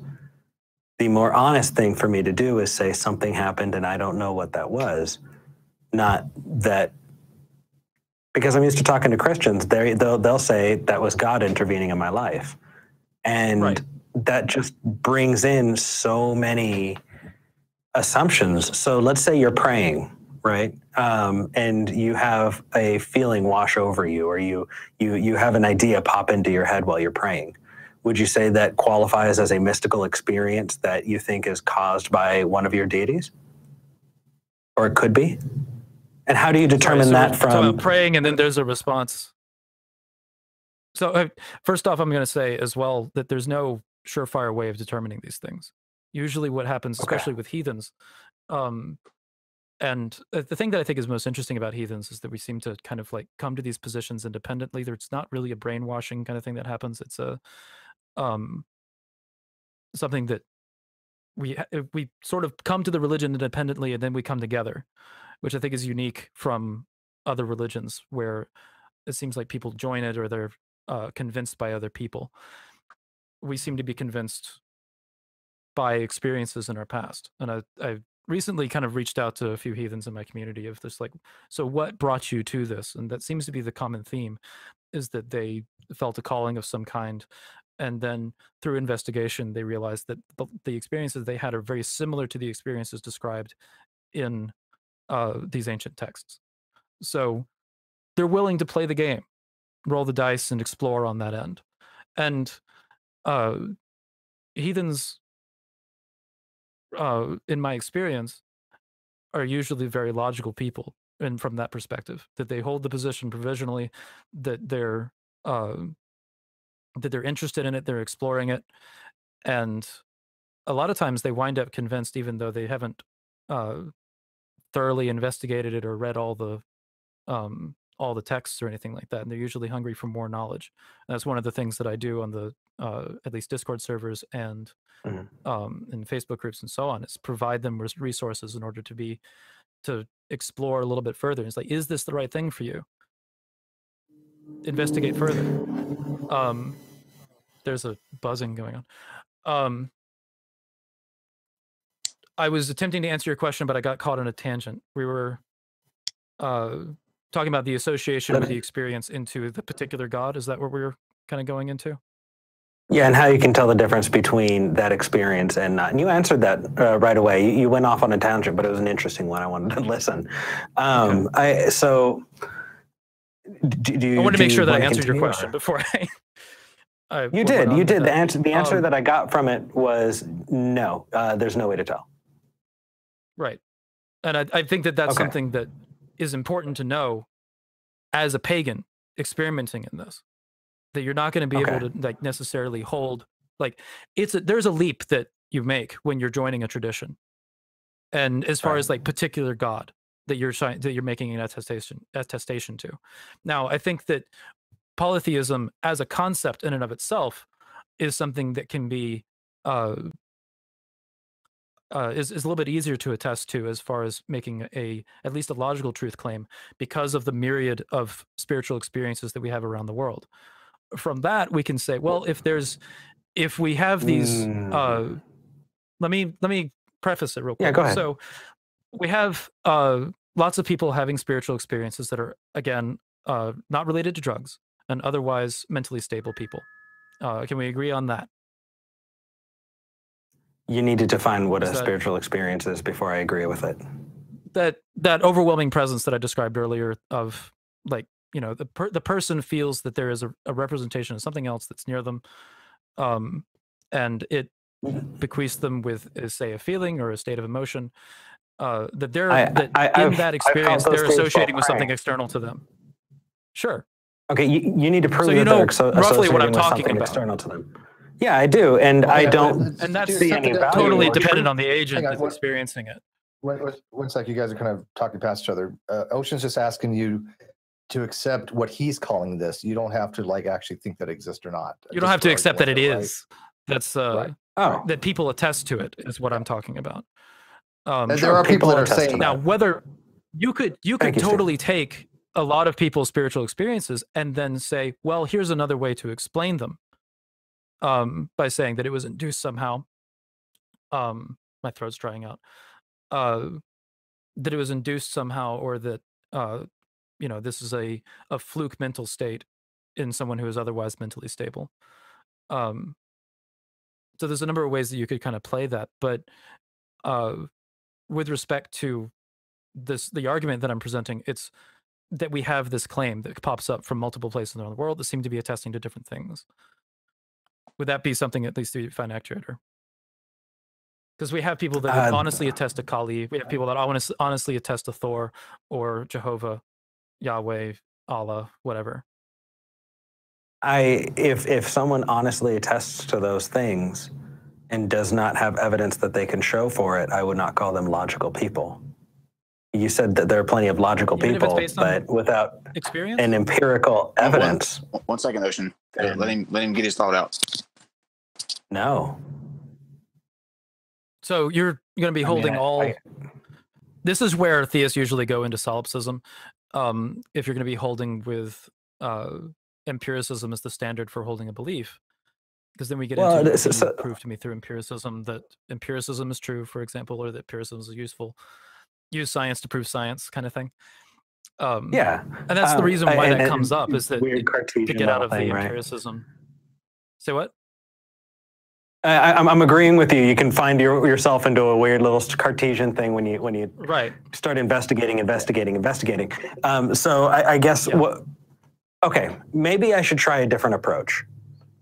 the more honest thing for me to do is say something happened and I don't know what that was. Not that, because I'm used to talking to Christians, they'll say that was God intervening in my life. And that just brings in so many assumptions. So let's say you're praying, right? And you have a feeling wash over you, or you have an idea pop into your head while you're praying. Would you say that qualifies as a mystical experience that you think is caused by one of your deities? Or it could be? And how do you determine that from praying and then there's a response? So first off, I'm going to say as well that there's no surefire way of determining these things. Usually what happens, especially with heathens, and the thing that I think is most interesting about heathens is that we seem to kind of like come to these positions independently. It's not really a brainwashing kind of thing that happens. It's a something that we sort of come to the religion independently and then we come together, which I think is unique from other religions where it seems like people join it or they're convinced by other people. We seem to be convinced by experiences in our past. And I recently kind of reached out to a few heathens in my community of this, like, so what brought you to this? And that seems to be the common theme, is that they felt a calling of some kind. And then through investigation, they realized that the experiences they had are very similar to the experiences described in these ancient texts. So they're willing to play the game, roll the dice, and explore on that end. And heathens, in my experience, are usually very logical people, and from that perspective, that they hold the position provisionally, that they're interested in it, they're exploring it, and a lot of times they wind up convinced, even though they haven't thoroughly investigated it or read all the texts or anything like that. And they're usually hungry for more knowledge. And that's one of the things that I do on the at least Discord servers and in Facebook groups and so on, is provide them with resources in order to explore a little bit further. It's like, is this the right thing for you? Investigate further. There's a buzzing going on. I was attempting to answer your question, but I got caught on a tangent. We were talking about the association with the experience into the particular God. Is that what we were kind of going into? Yeah, and how you can tell the difference between that experience and not. And you answered that right away. You went off on a tangent, but it was an interesting one. I wanted to listen. Okay. I wanted to make sure that I answered your question before I You did. The answer that I got from it was no. There's no way to tell. Right. And I think that that's something that is important to know as a pagan experimenting in this, that you're not going to be able to like necessarily hold, like there's a leap that you make when you're joining a tradition. And as far as like particular God that you're making an attestation to. Now, I think that polytheism as a concept in and of itself is something that can be is a little bit easier to attest to as far as making at least a logical truth claim, because of the myriad of spiritual experiences that we have around the world. From that, we can say, well, if we have these, let me preface it real quick. Yeah, go ahead. So we have lots of people having spiritual experiences that are, again, not related to drugs and otherwise mentally stable people. Can we agree on that? You need to define what a spiritual experience is before I agree with it. That overwhelming presence that I described earlier of, like, you know, the person feels that there is a representation of something else that's near them, and it bequeaths them with, say, a feeling or a state of emotion, that they're in that experience they're associating with something external to them. Sure. Okay, you need to prove so you that know they're roughly what I'm with talking something about. External to them. Yeah, I do, and I don't. And that's see any value totally in dependent on the agent that's experiencing it. One sec, you guys are kind of talking past each other. Ocean's just asking you to accept what he's calling this. You don't have to like actually think that it exists or not. You don't have to accept that it is. Right? That's right. That people attest to it is what I'm talking about. And there are people that are saying now whether you could totally take a lot of people's spiritual experiences and then say, well, here's another way to explain them, by saying that it was induced somehow. My throat's drying out. That it was induced somehow, or that you know, this is a fluke mental state in someone who is otherwise mentally stable. So there's a number of ways that you could kind of play that, but with respect to the argument that I'm presenting, it's that we have this claim that pops up from multiple places around the world that seem to be attesting to different things. Would that be something at least you find accurate? Because we have people that honestly attest to Kali. We have people that honestly attest to Thor or Jehovah, Yahweh, Allah, whatever. If someone honestly attests to those things and does not have evidence that they can show for it, I would not call them logical people. You said that there are plenty of logical people, but without experience and empirical evidence. One second, Ocean. Let him get his thought out. No. So you're going to be holding this is where theists usually go into solipsism. If you're going to be holding with empiricism as the standard for holding a belief, because then we get into prove to me through empiricism that empiricism is true, for example, or that empiricism is useful. Use science to prove science, kind of thing. Yeah, and that's the reason why that comes up, is that to get out of the empiricism. Right? Say what? I'm agreeing with you. You can find yourself into a weird little Cartesian thing when you start investigating. So I guess okay, maybe I should try a different approach,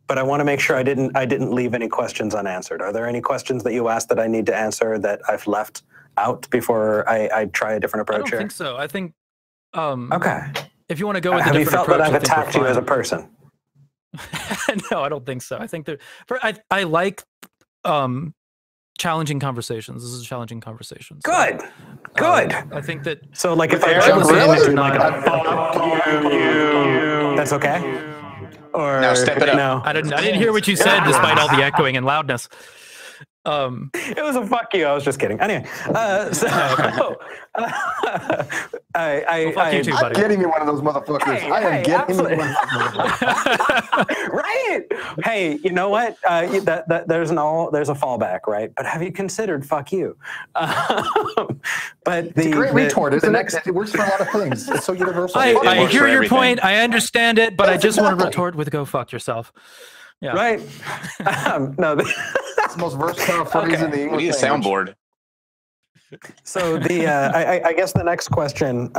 but I want to make sure I didn't leave any questions unanswered. Are there any questions that you asked that I need to answer that I've left out before I try a different approach? I don't think so. I think okay. If you want to go with a Have different you felt approach, that I've attacked you as a person? No, I don't think so. I think that I like challenging conversations. This is a challenging conversation. So, good. I think that. So, like, if I jump in, that's okay. Or now step it up. No, I didn't hear what you said, despite all the echoing and loudness. It was a fuck you. I was just kidding. Anyway, fuck you too, buddy. I'm getting me one of those motherfuckers. I am getting me one of those right. Hey, you know what? There's a fallback, right? But have you considered fuck you? But it's a great retort, isn't it? It works for a lot of things. It's so universal. I hear your point. I understand it, but I just want to retort with "go fuck yourself." Yeah. Right. No. It's the most versatile phrase in the English language. We need a soundboard. So I guess the next question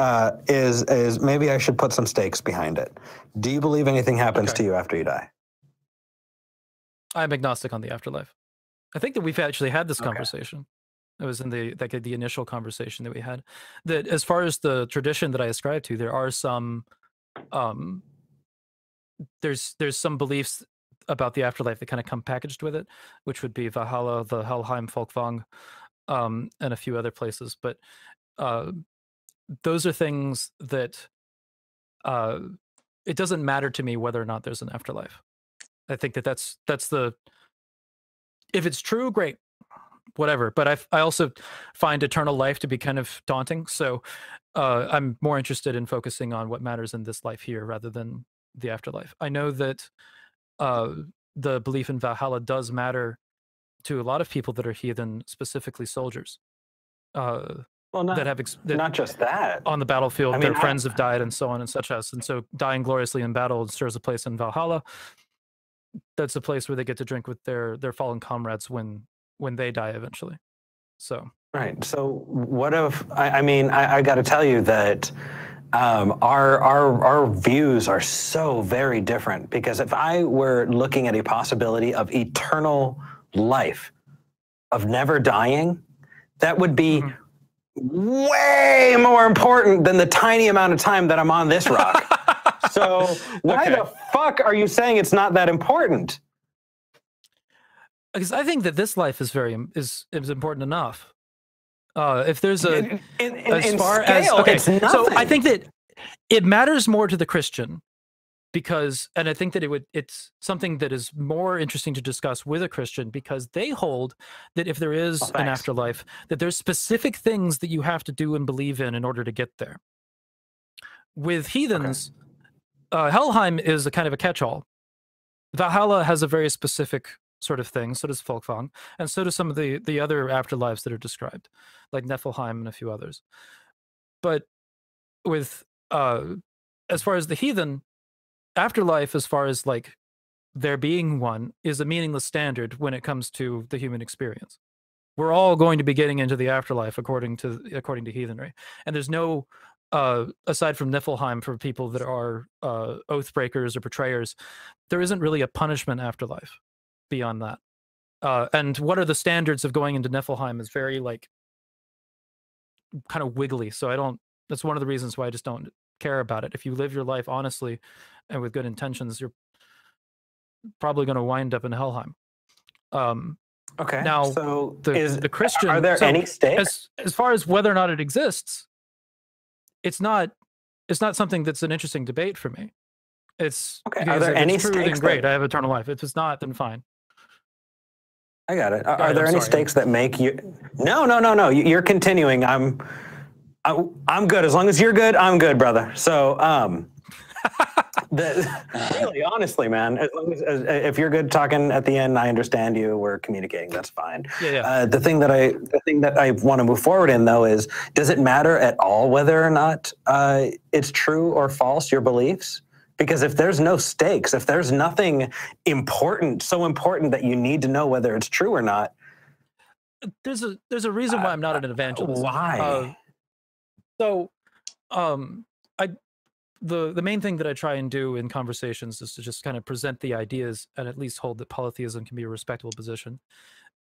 is maybe I should put some stakes behind it. Do you believe anything happens to you after you die? I'm agnostic on the afterlife. I think that we've actually had this conversation. It was in the initial conversation that we had. That as far as the tradition that I ascribe to, there are some there's some beliefs about the afterlife that kind of come packaged with it, which would be Valhalla, the Helheim Folkvang, and a few other places. But those are things that it doesn't matter to me whether or not there's an afterlife. I think that's the, if it's true, great, whatever. But I also find eternal life to be kind of daunting. So I'm more interested in focusing on what matters in this life here rather than the afterlife. I know that the belief in Valhalla does matter to a lot of people that are heathen, specifically soldiers. That have not just that on the battlefield. Their friends have died, and so on and such as. And so, dying gloriously in battle stirs a place in Valhalla. that's a place where they get to drink with their fallen comrades when they die eventually. So right. So what if I mean I got to tell you that our views are so very different, because if I were looking at a possibility of eternal life, of never dying, that would be way more important than the tiny amount of time that I'm on this rock. So why the fuck are you saying it's not that important? Because I think that this life is important enough. If there's a in scale, it's nothing. So I think that it matters more to the Christian, because, and I think that it's something that is more interesting to discuss with a Christian, because they hold that if there is an afterlife, that there's specific things that you have to do and believe in order to get there. With heathens, Helheim is a kind of a catch-all. Valhalla has a very specific sort of thing, so does Folkvang, and so do some of the other afterlives that are described, like Niflheim and a few others. But with, as far as the heathen, afterlife, as far as like there being one, is a meaningless standard when it comes to the human experience. We're all going to be getting into the afterlife according to heathenry, and there's no aside from Niflheim, for people that are oath breakers or betrayers, there isn't really a punishment afterlife beyond that. And what are the standards of going into Niflheim is very like kind of wiggly. So that's one of the reasons why I just don't care about it. If you live your life honestly and with good intentions, you're probably going to wind up in Helheim. Okay. Now, so the Christian, are there any stakes? As far as whether or not it exists, it's not something that's an interesting debate for me. It's okay. Are there any stakes? Then great, I have eternal life. If it's not, then fine. I got it. Are there any stakes that make you? No. You're continuing. I'm good. As long as you're good, I'm good, brother. So, really, honestly, man, as long as if you're good talking at the end, I understand you. We're communicating. That's fine. Yeah. The thing that I want to move forward in, though, is, does it matter at all whether or not it's true or false, your beliefs? Because if there's no stakes, if there's nothing important, so important that you need to know whether it's true or not, there's a reason why I'm not an evangelist. Why? The main thing that I try and do in conversations is to just kind of present the ideas and at least hold that polytheism can be a respectable position.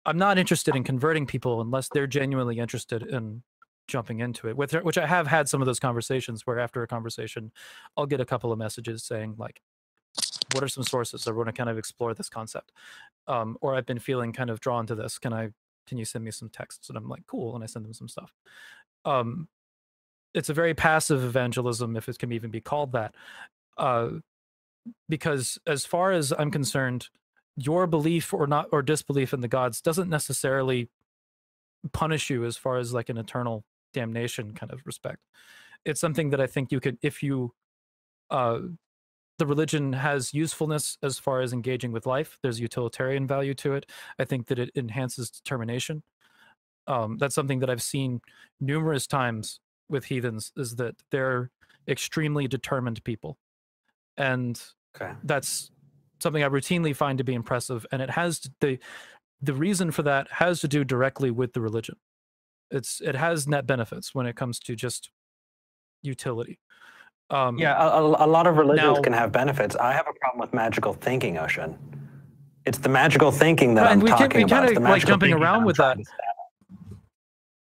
I'm not interested in converting people unless they're genuinely interested in jumping into it, which I have had some of those conversations where after a conversation, I'll get a couple of messages saying like, what are some sources? I want to kind of explore this concept. Or I've been feeling kind of drawn to this. Can you send me some texts? And I'm like, cool. And I send them some stuff. It's a very passive evangelism, if it can even be called that. Because as far as I'm concerned, your belief or disbelief in the gods doesn't necessarily punish you as far as like an eternal damnation kind of respect. It's something that I think you could, if you, the religion has usefulness as far as engaging with life. There's utilitarian value to it. I think that it enhances determination. That's something that I've seen numerous times with heathens, is that they're extremely determined people. And that's something I routinely find to be impressive. And it has the reason for that has to do directly with the religion. It has net benefits when it comes to just utility. A lot of religions can have benefits. I have a problem with magical thinking, Ocean. It's the magical thinking that I'm talking about. We kind of like jumping around with that.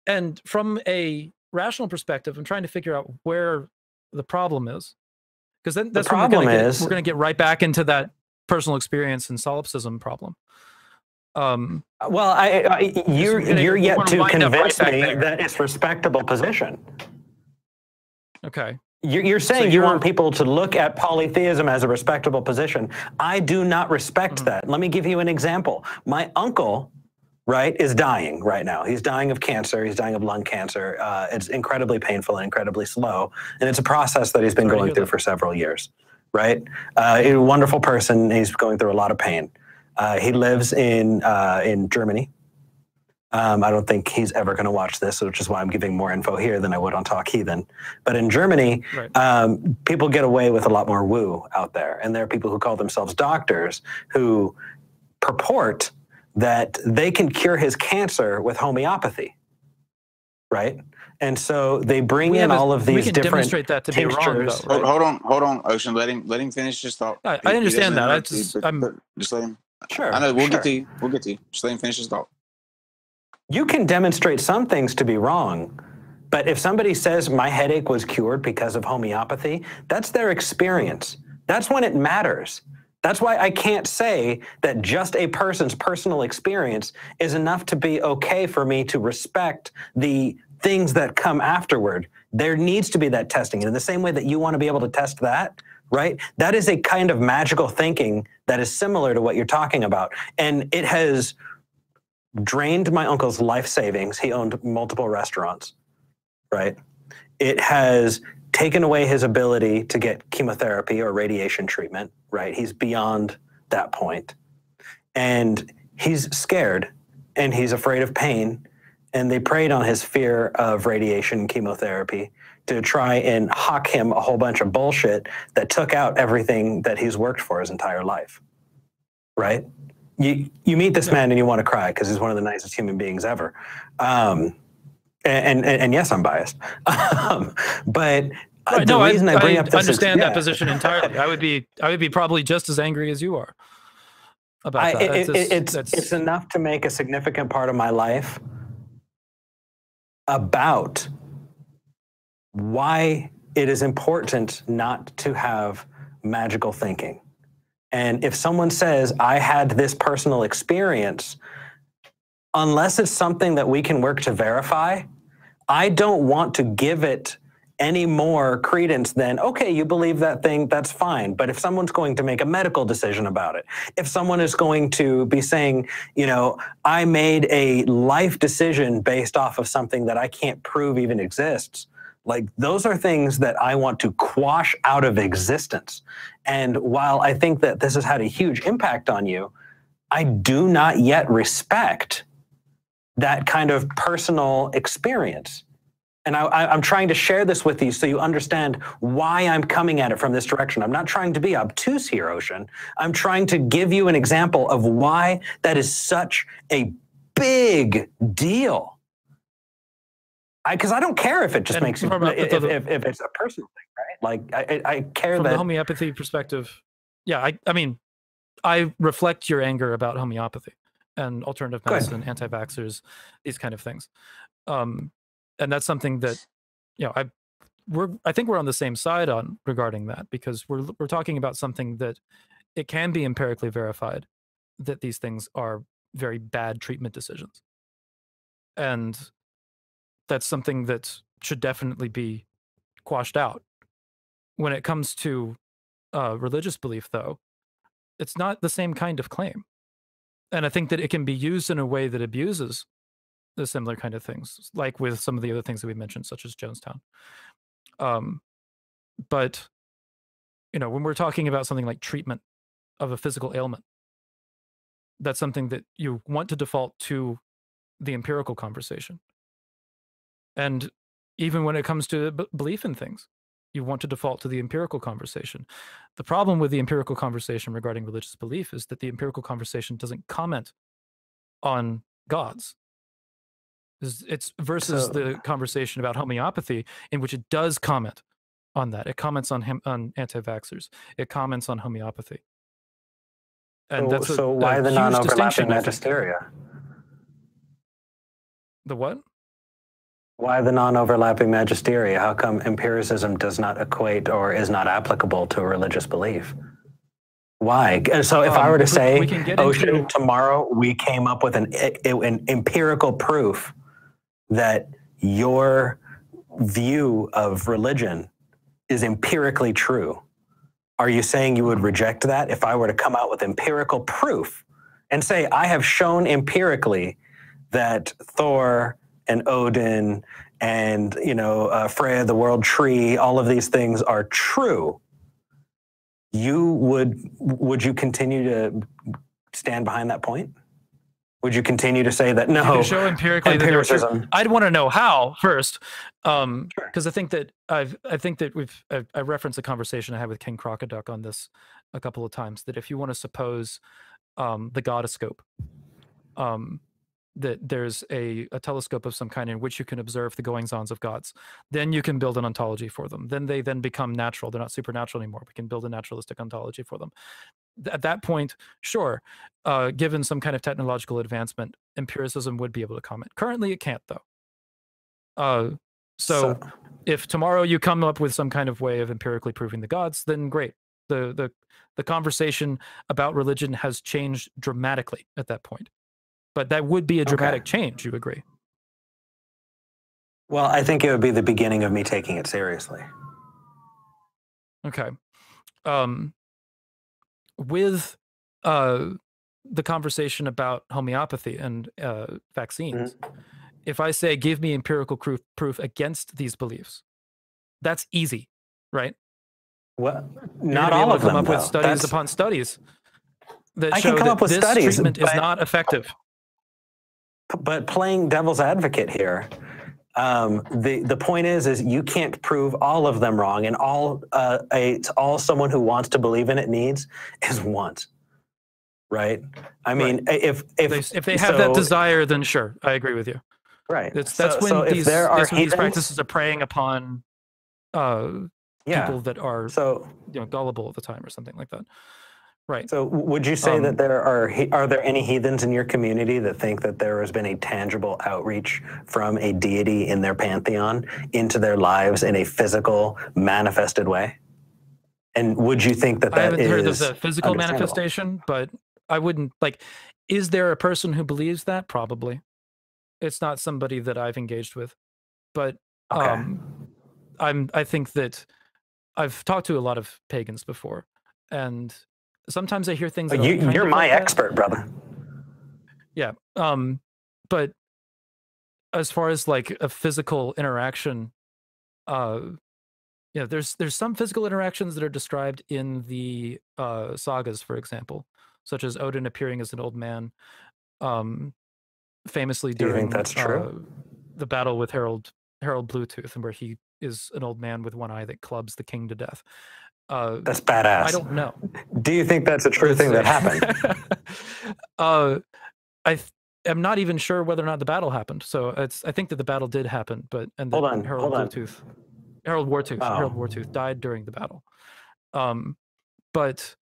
And from a rational perspective, I'm trying to figure out where the problem is, because then that's when we're going to get right back into that personal experience and solipsism problem. Well, you're yet to convince me that it's a respectable position. Okay. You're saying you want people to look at polytheism as a respectable position. I do not respect that. Let me give you an example. My uncle, is dying right now. He's dying of cancer. He's dying of lung cancer. It's incredibly painful and incredibly slow. And it's a process that he's been going through for several years, right? He's a wonderful person. He's going through a lot of pain. He lives in Germany. I don't think he's ever going to watch this, which is why I'm giving more info here than I would on Talk Heathen. But in Germany, people get away with a lot more woo out there. And there are people who call themselves doctors who purport that they can cure his cancer with homeopathy, right? And so they bring in all of these different demonstrate that to be wrong, though, right? Hold on, Ocean. Let him finish his thought. I understand that. Just let him. Sure. I know. We'll get to you. We'll get to you. Just let him finish his thought. You can demonstrate some things to be wrong, but if somebody says my headache was cured because of homeopathy, that's their experience. That's when it matters. That's why I can't say that just a person's personal experience is enough to be okay for me to respect the things that come afterward. There needs to be that testing. And in the same way that you want to be able to test that, right? That is a kind of magical thinking that is similar to what you're talking about. And it has drained my uncle's life savings. He owned multiple restaurants, right? It has taken away his ability to get chemotherapy or radiation treatment, right? He's beyond that point. And he's scared and he's afraid of pain. And they preyed on his fear of radiation and chemotherapy to try and hawk him a whole bunch of bullshit that took out everything that he's worked for his entire life, right? You meet this man and you want to cry because he's one of the nicest human beings ever. And yes, I'm biased. But the reason I bring up this, I understand that position entirely. I would be probably just as angry as you are about that. It's enough to make a significant part of my life about why it is important not to have magical thinking. And if someone says, I had this personal experience, unless it's something that we can work to verify, I don't want to give it any more credence than, okay, you believe that thing, that's fine. But if someone's going to make a medical decision about it, if someone is going to be saying, you know, I made a life decision based off of something that I can't prove even exists, like those are things that I want to quash out of existence. And while I think that this has had a huge impact on you, I do not yet respect that kind of personal experience. And I'm trying to share this with you so you understand why I'm coming at it from this direction. I'm not trying to be obtuse here, Ocean. I'm trying to give you an example of why that is such a big deal. Because I don't care if it just makes you, if it's a personal thing, right? Like I care from that the homeopathy perspective. Yeah, I mean, I reflect your anger about homeopathy and alternative medicine, anti-vaxxers, these kind of things. And that's something that, you know, I think we're on the same side on regarding that, because we're talking about something that it can be empirically verified that these things are very bad treatment decisions. And that's something that should definitely be quashed out. When it comes to religious belief, though, it's not the same kind of claim. And I think that it can be used in a way that abuses the similar kind of things, like with some of the other things that we mentioned, such as Jonestown. But, you know, when we're talking about something like treatment of a physical ailment, that's something that you want to default to the empirical conversation. And even when it comes to belief in things, you want to default to the empirical conversation. The problem with the empirical conversation regarding religious belief is that the empirical conversation doesn't comment on gods. It's versus the conversation about homeopathy, in which it does comment on that. It comments on anti-vaxxers. It comments on homeopathy. And so why the non-overlapping magisteria? The what? Why the non-overlapping magisteria? How come empiricism does not equate or is not applicable to a religious belief? Why? So if I were to say, Ocean, tomorrow we came up with an empirical proof that your view of religion is empirically true, are you saying you would reject that if I were to come out with empirical proof and say, I have shown empirically that Thor and Odin and, you know, Freya, the world tree, all of these things are true? Would you continue to stand behind that point? Would you continue to say that no? You can show empirically empiricism. that they're true. I'd want to know how first, because I think that I referenced a conversation I had with King Crocoduck on this a couple of times. That if you want to suppose the godoscope, that there's a telescope of some kind in which you can observe the goings-ons of gods, then you can build an ontology for them. Then they become natural. They're not supernatural anymore. We can build a naturalistic ontology for them. At that point, sure, given some kind of technological advancement, empiricism would be able to comment. Currently, it can't, though. So if tomorrow you come up with some kind of way of empirically proving the gods, then great. The conversation about religion has changed dramatically at that point. But that would be a dramatic change, you agree? Well, I think it would be the beginning of me taking it seriously. Okay. With the conversation about homeopathy and vaccines, if I say, give me empirical proof against these beliefs, that's easy, right? Well, not all of them, come up with studies upon studies that show that this treatment is not effective. But playing devil's advocate here, the point is you can't prove all of them wrong, and all someone who wants to believe in it needs is want, right? I mean, if they have that desire, then sure, I agree with you. Right. That's when these practices are preying upon people that are gullible at the time or something like that. Right. So would you say that are there any heathens in your community that think that there has been a tangible outreach from a deity in their pantheon into their lives in a physical, manifested way? And would you think that I haven't heard of the physical manifestation, but I wouldn't is there a person who believes that? Probably. It's not somebody that I've engaged with, but I think that I've talked to a lot of pagans before, and sometimes I hear things. You're my expert, brother. Yeah. But as far as like a physical interaction, there's some physical interactions that are described in the sagas, for example, such as Odin appearing as an old man, famously during the battle with Harold Bluetooth, and where he is an old man with one eye that clubs the king to death. That's badass. I don't know. Do you think that's a true thing that happened? I'm not even sure whether or not the battle happened. So I think that the battle did happen, but Harold Wartooth died during the battle. But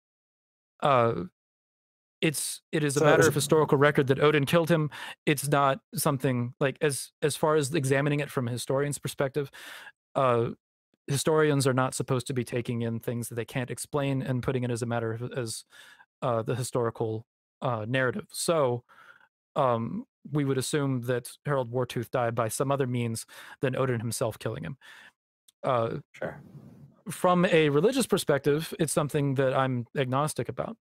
it is a matter of historical record that Odin killed him. It's not something like as far as examining it from a historian's perspective. Historians are not supposed to be taking in things that they can't explain and putting it as a matter of the historical narrative. So we would assume that Harold Wartooth died by some other means than Odin himself killing him. Sure. From a religious perspective, it's something that I'm agnostic about.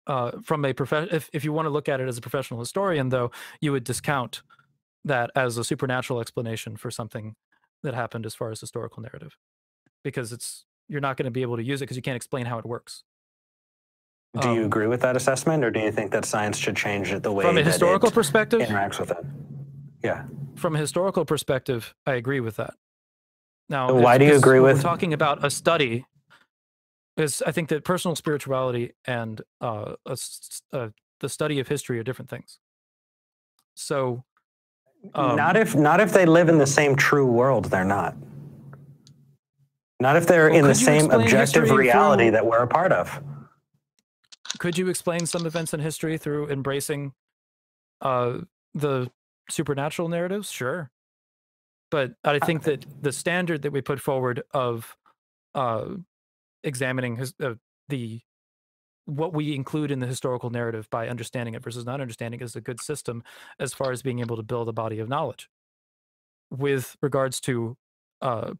From a if you want to look at it as a professional historian, though, you would discount that as a supernatural explanation for something that happened as far as historical narrative, because you're not going to be able to use it because you can't explain how it works. Do you agree with that assessment, or do you think that science should change it the way from a historical that perspective interacts with it? Yeah. From a historical perspective, I agree with that. Now, so why do you agree with talking about a study? Is I think that personal spirituality and the study of history are different things. So. Not if they live in the same true world. They're not. Not if they're in the same objective reality that we're a part of. Could you explain some events in history through embracing the supernatural narratives? Sure. But I think that the standard that we put forward of examining what we include in the historical narrative by understanding it versus not understanding is a good system as far as being able to build a body of knowledge. With regards to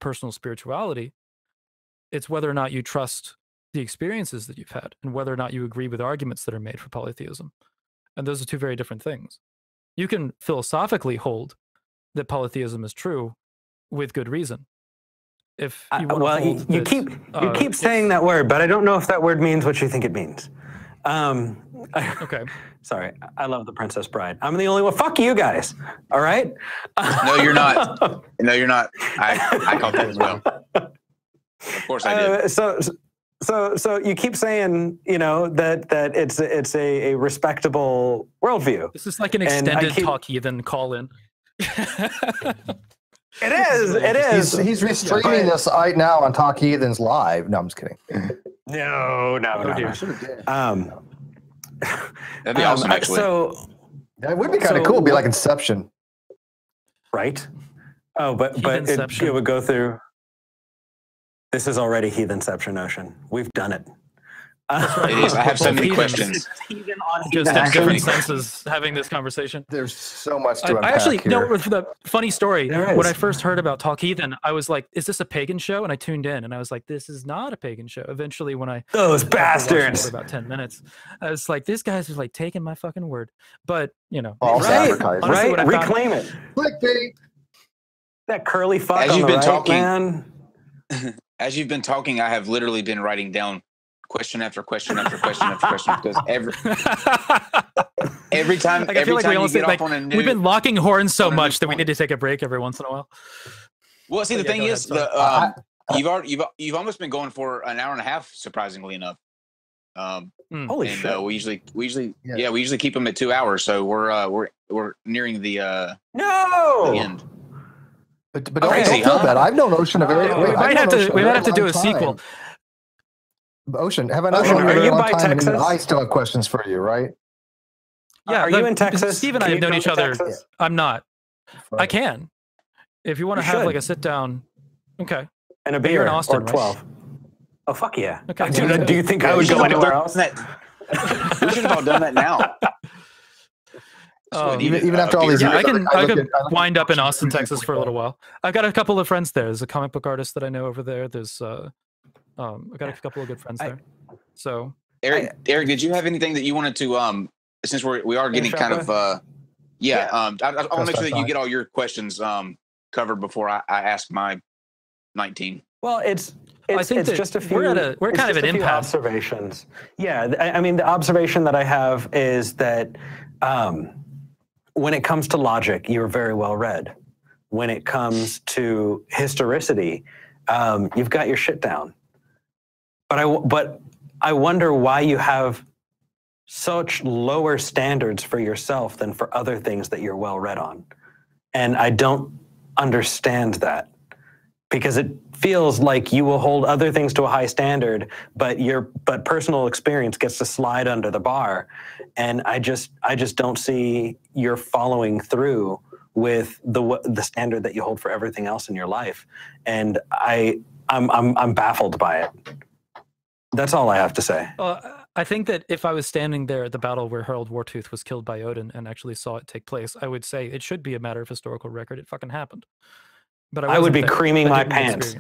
personal spirituality, it's whether or not you trust the experiences that you've had and whether or not you agree with arguments that are made for polytheism. And those are two very different things. You can philosophically hold that polytheism is true with good reason. If you keep saying that word, but I don't know if that word means what you think it means. Okay. Sorry, I love the Princess Bride. I'm the only one. Fuck you guys. All right. No, you're not. No, you're not. I caught that as well. Of course, I did. So you keep saying, you know, that it's a respectable worldview. This is like an extended Talk Heathen call-in. It is. He's restreaming this right now on Talk Heathens Live. No, I'm just kidding. No. That'd be awesome, actually. So that would be kind of cool. It'd be like Inception, right? Oh, but it would go through. This is already Heathenception Ocean. We've done it. It is. I have so many questions. Just in different senses having this conversation. There's so much to unpack actually, here. no, the funny story, when I first heard about Talk Heathen, I was like, is this a pagan show? And I tuned in and I was like, this is not a pagan show. Eventually, when I those bastards for about 10 minutes, I was like, this guy's just like taking my fucking word. But, you know, right? Reclaim it. Clickbait. That curly fuck as on you've the been right, talking, man. As you've been talking, I have literally been writing down question after question after question after question, because every time, like, I feel like we get like, off on a new, we've been locking horns so much that we need to take a break every once in a while. Well, see, the thing is, you've almost been going for an hour and a half, surprisingly enough. Holy shit! We usually keep them at 2 hours, so we're nearing the end. But don't feel bad. I've known Ocean a very. We might have to do a sequel. Ocean, have I not known you a very long time? And I still have questions for you, right? Yeah, are you in Texas? Steve and I have known each other. I'm not. I can. If you want to have like a sit down, okay. And a beer in Austin, or 12. Right? Oh fuck yeah! Okay. Do you think I would go anywhere else? We should have all done that now. Even after all these years, I could wind up in Austin, Texas for a little while. I've got a couple of friends there. There's a comic book artist that I know over there. There's I've got a couple of good friends there. So Eric, did you have anything that you wanted to since we are getting kind of I want to make sure that you get all your questions covered before I ask my 19. Well, I think it's just a few. We're kind of an impasse. Observations. Yeah, I mean, the observation that I have is that when it comes to logic, you're very well read. When it comes to historicity, you've got your shit down. But I wonder why you have such lower standards for yourself than for other things that you're well read on. And I don't understand that, because it feels like you will hold other things to a high standard, but personal experience gets to slide under the bar. And I just don't see you're following through with the standard that you hold for everything else in your life. And I'm baffled by it. That's all I have to say. I think that if I was standing there at the battle where Harold Wartooth was killed by Odin and actually saw it take place, I would say it should be a matter of historical record. It fucking happened. But I would be creaming my pants.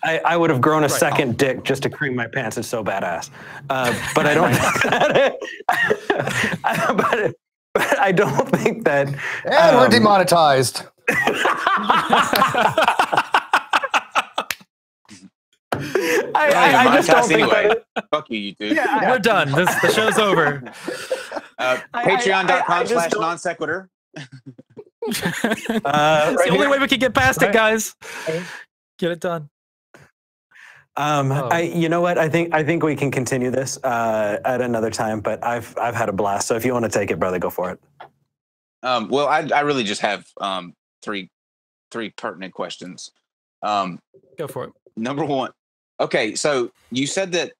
I would have grown a second dick just to cream my pants. It's so badass. But I don't. but I don't think that. And we're demonetized. I just don't think that. Fuck you two. Yeah, we're done. The show's over. Patreon.com/NonSequitur. It's the only way we can get past it, guys. Get it done. You know what? I think we can continue this at another time. But I've had a blast. So if you want to take it, brother, go for it. Well, I really just have three pertinent questions. Go for it. Number one. Okay, so you said that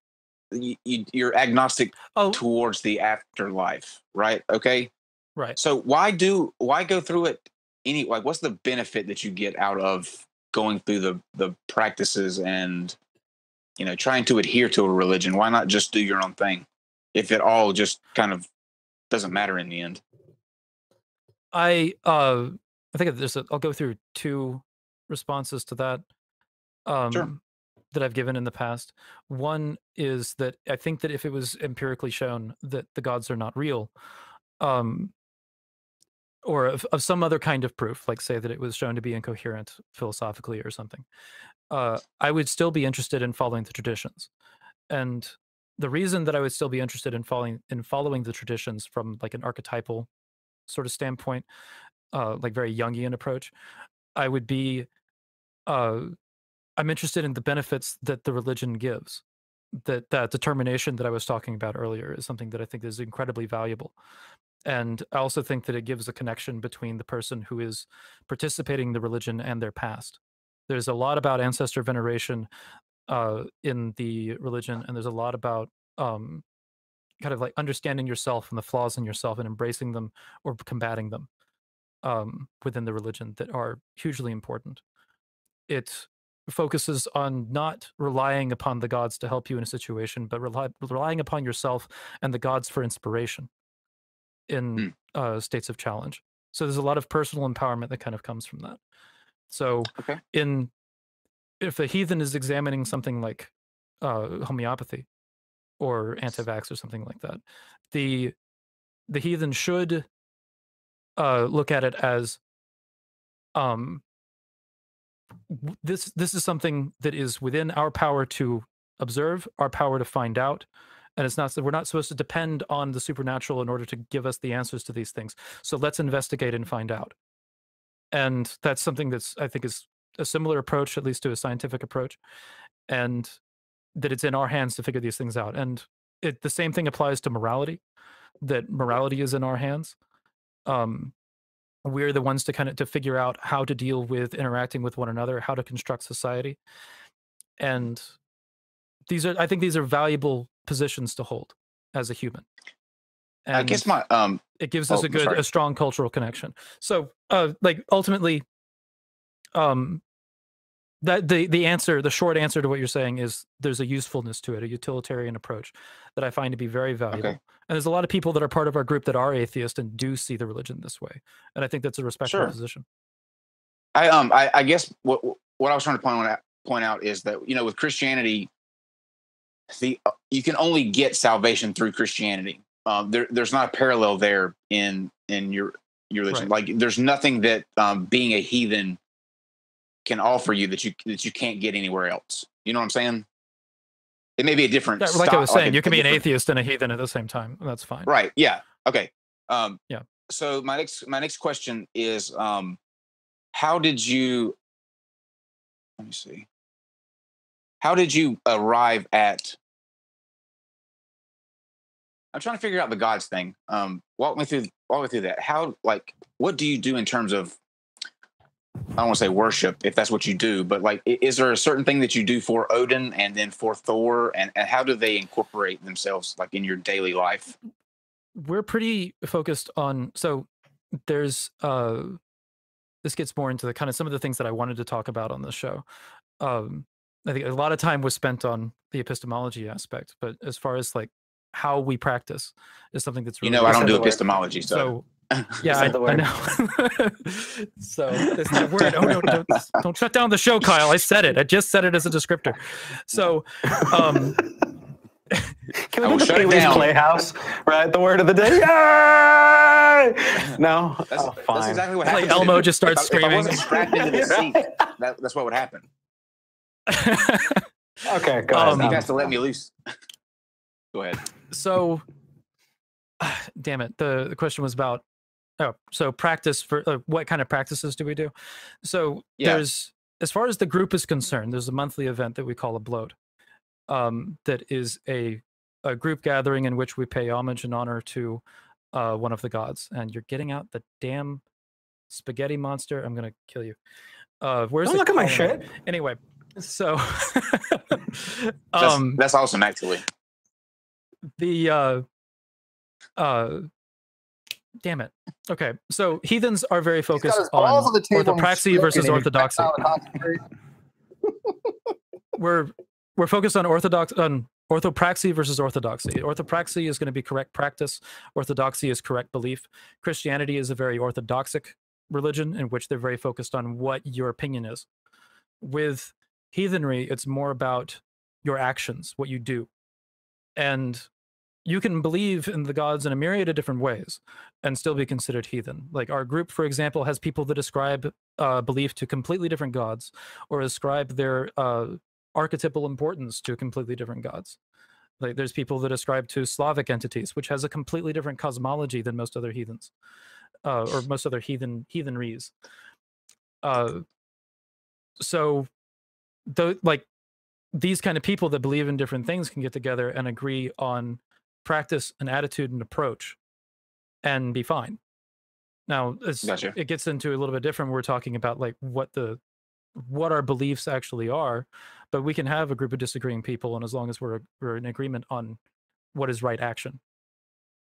you're agnostic towards the afterlife, right? Okay. Right. So why go through it anyway? What's the benefit that you get out of going through the practices and, trying to adhere to a religion? Why not just do your own thing if it all just kind of doesn't matter in the end? I think I'll go through two responses to that. Sure. That I've given in the past. One is that I think that if it was empirically shown that the gods are not real, or of some other kind of proof, like say that it was shown to be incoherent philosophically or something, I would still be interested in following the traditions. And the reason that I would still be interested in following the traditions from like an archetypal sort of standpoint, like very Jungian approach, I would be, I'm interested in the benefits that the religion gives. That determination that I was talking about earlier is something that I think is incredibly valuable. And I also think that it gives a connection between the person who is participating in the religion and their past. There's a lot about ancestor veneration in the religion, and there's a lot about kind of like understanding yourself and the flaws in yourself and embracing them or combating them within the religion that are hugely important. It focuses on not relying upon the gods to help you in a situation, but relying upon yourself and the gods for inspiration in states of challenge. So there's a lot of personal empowerment that kind of comes from that. So if a heathen is examining something like homeopathy or anti-vax or something like that, the heathen should look at it as this is something that is within our power to observe, our power to find out, and it's not, we're not supposed to depend on the supernatural in order to give us the answers to these things. So let's investigate and find out. And that's something that's, I think, is a similar approach, at least to a scientific approach, and that it's in our hands to figure these things out. And the same thing applies to morality, that morality is in our hands. We're the ones to kind of to figure out how to deal with interacting with one another, how to construct society. And I think these are valuable positions to hold as a human. And I guess it gives us a strong cultural connection. So like ultimately, that the short answer to what you're saying is there's a usefulness to it, a utilitarian approach that I find to be very valuable. Okay. And there's a lot of people that are part of our group that are atheist and do see the religion this way. And I think that's a respectable position. I guess what I was trying to point out is that, you know, with Christianity, you can only get salvation through Christianity. There's not a parallel there in your religion. Right. Like there's nothing that being a heathen can offer you that you can't get anywhere else. You know what I'm saying? It may be a different style, like I was saying, you can be an atheist and a heathen at the same time. That's fine. Right. Yeah. Okay. Yeah. So my next question is, how did you arrive at, I'm trying to figure out the gods thing. Walk me through that. What do you do in terms of, I don't want to say worship, if that's what you do, but like, is there a certain thing that you do for Odin and then for Thor, and how do they incorporate themselves like in your daily life? We're pretty focused on, so there's, this gets more into the kind of some of the things that I wanted to talk about on the show. I think a lot of time was spent on the epistemology aspect, but as far as like how we practice is something that's really, I don't do epistemology, so yeah, I know. So it's that word. Oh no! Don't shut down the show, Kyle. I said it. I just said it as a descriptor. So, can we do the Pee-wee's Playhouse? Right, the word of the day. Yay! No, that's exactly what happened. Like Elmo just starts screaming. If I wasn't strapped into the seat, that's what would happen. Okay, go ahead. You guys to let me loose. Go ahead. So, damn it. The question was about. So practice for what kind of practices do we do? So there's, as far as the group is concerned, there's a monthly event that we call a bloat. That is a group gathering in which we pay homage and honor to one of the gods. And you're getting out the damn spaghetti monster. I'm gonna kill you. Where's Don't look at my shit. Anyway, so that's awesome, actually. Damn it. Okay, so heathens are very focused on orthopraxy versus orthodoxy. We're focused on orthopraxy versus orthodoxy. Orthopraxy is going to be correct practice. Orthodoxy is correct belief. Christianity is a very orthodoxic religion in which they're very focused on what your opinion is. With heathenry, it's more about your actions, what you do. And you can believe in the gods in a myriad of different ways and still be considered heathen. Like our group, for example, has people that ascribe belief to completely different gods or ascribe their archetypal importance to completely different gods. Like there's people that ascribe to Slavic entities, which has a completely different cosmology than most other heathens, or most other heathenries. So, like these kind of people that believe in different things can get together and agree on practice and attitude and approach, and be fine. Now, Gotcha. It gets into a little bit different. We're talking about like what our beliefs actually are, but we can have a group of disagreeing people, and as long as we're in agreement on what is right action.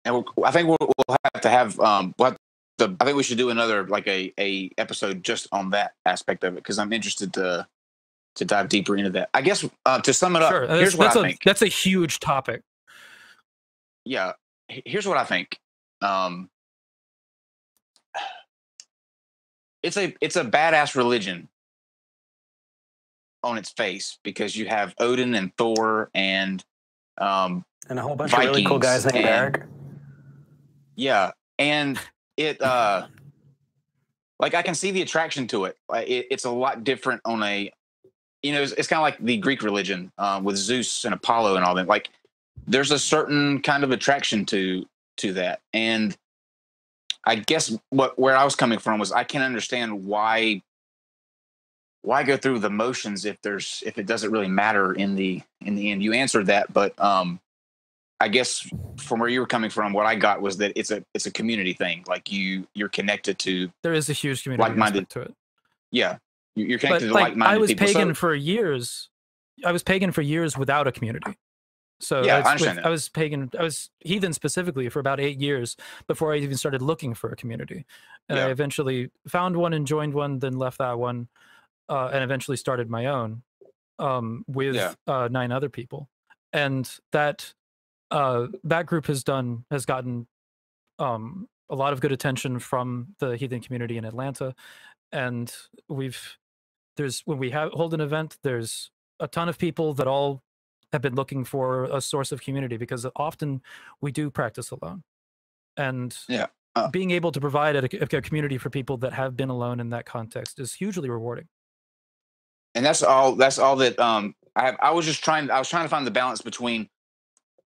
And I think we'll have to have I think we should do another like a episode just on that aspect of it, because I'm interested to dive deeper into that. I guess to sum it up, Sure. here's what I think. That's a huge topic. Yeah, here's what I think. It's a badass religion on its face, because you have Odin and Thor and a whole bunch Vikings of really cool guys named Eric. Yeah, and it like I can see the attraction to it. It's a lot different on a, it's kind of like the Greek religion with Zeus and Apollo and all that. Like there's a certain kind of attraction to that, and I guess where I was coming from was I can understand why go through the motions if it doesn't really matter in the end. You answered that, but I guess from where you were coming from, what I got was that it's a community thing. Like you're connected to. There is a huge community like-minded to it. Yeah, you're connected to like-minded people. I was pagan for years. I was pagan for years without a community. So yeah, I understand that. I was pagan. I was heathen specifically for about 8 years before I even started looking for a community. And I eventually found one and joined one, then left that one, and eventually started my own with 9 other people. And that group has gotten a lot of good attention from the heathen community in Atlanta. And when we hold an event, there's a ton of people that all have been looking for a source of community, because often we do practice alone. And being able to provide a community for people that have been alone in that context is hugely rewarding. And that's all that I was trying to find the balance between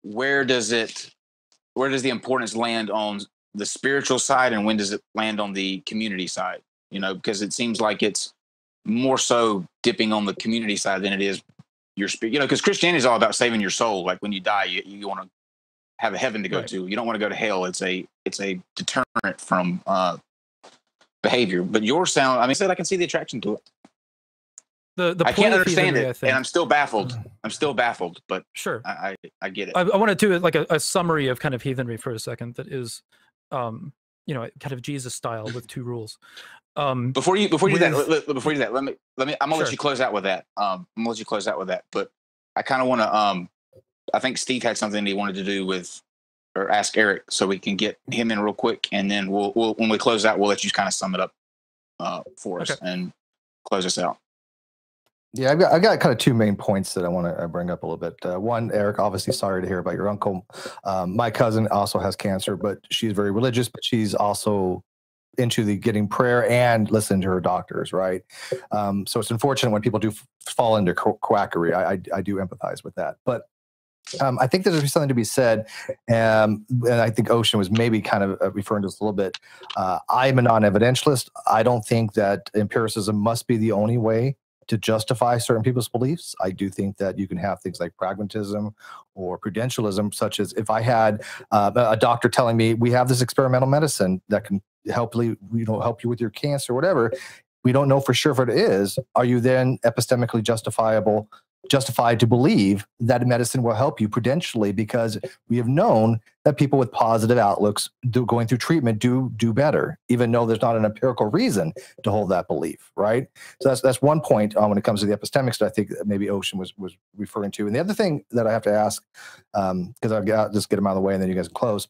where does the importance land on the spiritual side and when does it land on the community side, because it seems like it's more so dipping on the community side than it is your spirit, because Christianity is all about saving your soul. Like when you die, you want to have a heaven to go to. You don't want to go to hell. It's a deterrent from behavior. But I can see the attraction to it. I can't understand it, and I'm still baffled. But sure, I get it. I want to do like a summary of kind of heathenry for a second. That is, kind of Jesus style with 2 rules. Before you do that, let me. I'm gonna let you close out with that. But I kind of want to. I think Steve had something he wanted to do with, or ask Eric, so we can get him in real quick, and then we'll when we close out, we'll let you kind of sum it up for us and close us out. Yeah, I've got kind of 2 main points that I want to bring up a little bit. One, Eric, obviously sorry to hear about your uncle. My cousin also has cancer, but she's very religious, but she's also into the getting prayer and listening to her doctors, right? So it's unfortunate when people do fall into quackery. I do empathize with that. But I think there's something to be said, and I think Ocean was maybe kind of referring to this a little bit. I'm a non-evidentialist. I don't think that empiricism must be the only way to justify certain people's beliefs. I do think that you can have things like pragmatism or prudentialism, such as if I had a doctor telling me we have this experimental medicine that can help you with your cancer or whatever. We don't know for sure if it is. Are you then epistemically justified to believe that medicine will help you prudentially, because we have known that people with positive outlooks going through treatment do better, even though there's not an empirical reason to hold that belief, right? So that's one point when it comes to the epistemics that I think maybe Ocean was referring to. And the other thing that I have to ask, because I've got just get them out of the way and then you guys can close.